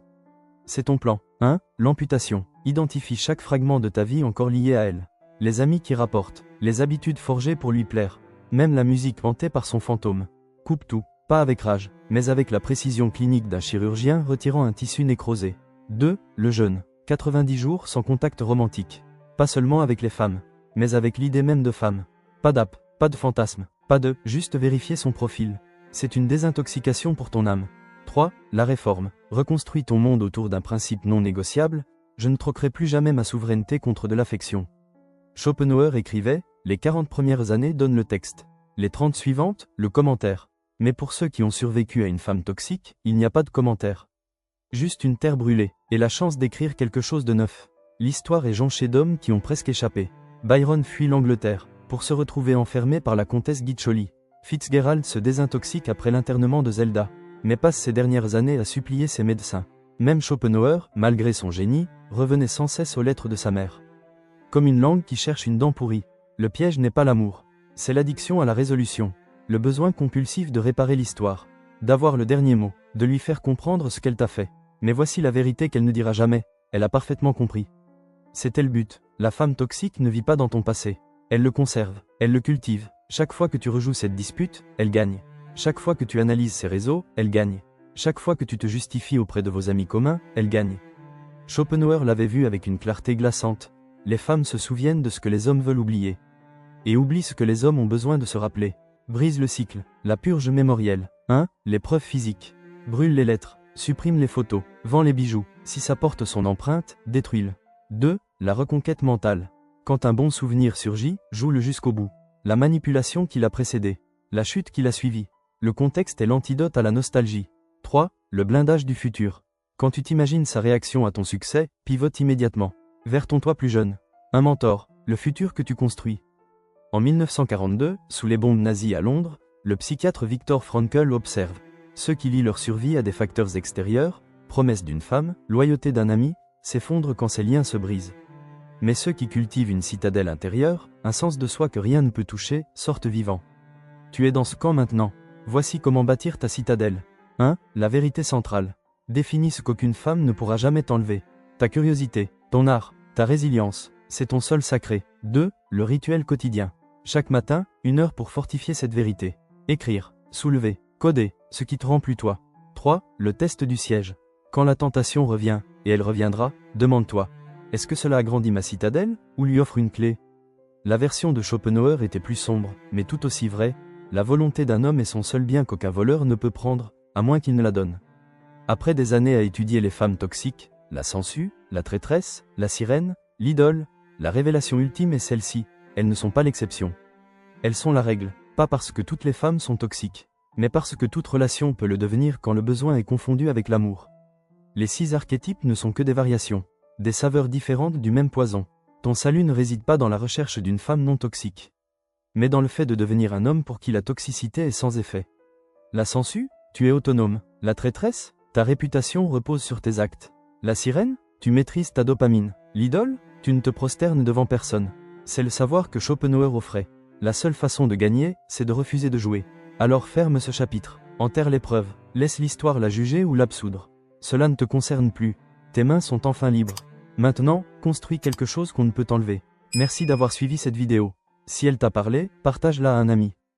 C'est ton plan. 1. L'amputation. Identifie chaque fragment de ta vie encore lié à elle. Les amis qui rapportent, les habitudes forgées pour lui plaire, même la musique hantée par son fantôme. Coupe tout, pas avec rage, mais avec la précision clinique d'un chirurgien retirant un tissu nécrosé. 2. Le jeûne. 90 jours sans contact romantique. Pas seulement avec les femmes, mais avec l'idée même de femme. Pas d'app, pas de fantasme, pas de « juste vérifier son profil ». C'est une désintoxication pour ton âme. 3. La réforme. Reconstruis ton monde autour d'un principe non négociable. Je ne troquerai plus jamais ma souveraineté contre de l'affection. Schopenhauer écrivait, les 40 premières années donnent le texte. Les 30 suivantes, le commentaire. Mais pour ceux qui ont survécu à une femme toxique, il n'y a pas de commentaire. Juste une terre brûlée, et la chance d'écrire quelque chose de neuf. L'histoire est jonchée d'hommes qui ont presque échappé. Byron fuit l'Angleterre, pour se retrouver enfermé par la comtesse Guiccioli. Fitzgerald se désintoxique après l'internement de Zelda, mais passe ses dernières années à supplier ses médecins. Même Schopenhauer, malgré son génie, revenait sans cesse aux lettres de sa mère. Comme une langue qui cherche une dent pourrie. Le piège n'est pas l'amour, c'est l'addiction à la résolution. Le besoin compulsif de réparer l'histoire, d'avoir le dernier mot, de lui faire comprendre ce qu'elle t'a fait. Mais voici la vérité qu'elle ne dira jamais, elle a parfaitement compris. C'était le but, la femme toxique ne vit pas dans ton passé. Elle le conserve, elle le cultive. Chaque fois que tu rejoues cette dispute, elle gagne. Chaque fois que tu analyses ses réseaux, elle gagne. Chaque fois que tu te justifies auprès de vos amis communs, elle gagne. Schopenhauer l'avait vu avec une clarté glaçante. Les femmes se souviennent de ce que les hommes veulent oublier. Et oublient ce que les hommes ont besoin de se rappeler. Brise le cycle. La purge mémorielle. 1. L'épreuve physique. Brûle les lettres. Supprime les photos. Vends les bijoux. Si ça porte son empreinte, détruis-le. 2. La reconquête mentale. Quand un bon souvenir surgit, joue-le jusqu'au bout. La manipulation qui l'a précédé. La chute qui l'a suivi. Le contexte est l'antidote à la nostalgie. 3. Le blindage du futur. Quand tu t'imagines sa réaction à ton succès, pivote immédiatement. Vers ton toi plus jeune. Un mentor. Le futur que tu construis. En 1942, sous les bombes nazies à Londres, le psychiatre Viktor Frankl observe ceux qui lient leur survie à des facteurs extérieurs, promesse d'une femme, loyauté d'un ami, s'effondrent quand ces liens se brisent. Mais ceux qui cultivent une citadelle intérieure, un sens de soi que rien ne peut toucher, sortent vivants. Tu es dans ce camp maintenant. Voici comment bâtir ta citadelle. 1. La vérité centrale. Définis ce qu'aucune femme ne pourra jamais t'enlever. Ta curiosité, ton art, ta résilience, c'est ton sol sacré. 2. Le rituel quotidien. Chaque matin, 1 heure pour fortifier cette vérité. Écrire, soulever, coder, ce qui te rend plus toi. 3. Le test du siège. Quand la tentation revient, et elle reviendra, demande-toi, est-ce que cela agrandit ma citadelle, ou lui offre une clé? La version de Schopenhauer était plus sombre, mais tout aussi vraie, la volonté d'un homme est son seul bien qu'aucun voleur ne peut prendre, à moins qu'il ne la donne. Après des années à étudier les femmes toxiques, la sangsue, la traîtresse, la sirène, l'idole, la révélation ultime est celle-ci, elles ne sont pas l'exception. Elles sont la règle, pas parce que toutes les femmes sont toxiques, mais parce que toute relation peut le devenir quand le besoin est confondu avec l'amour. Les 6 archétypes ne sont que des variations, des saveurs différentes du même poison. Ton salut ne réside pas dans la recherche d'une femme non toxique, mais dans le fait de devenir un homme pour qui la toxicité est sans effet. La sangsue, tu es autonome. La traîtresse, ta réputation repose sur tes actes. La sirène, tu maîtrises ta dopamine. L'idole, tu ne te prosternes devant personne. C'est le savoir que Schopenhauer offrait. La seule façon de gagner, c'est de refuser de jouer. Alors ferme ce chapitre. Enterre l'épreuve. Laisse l'histoire la juger ou l'absoudre. Cela ne te concerne plus. Tes mains sont enfin libres. Maintenant, construis quelque chose qu'on ne peut t'enlever. Merci d'avoir suivi cette vidéo. Si elle t'a parlé, partage-la à un ami.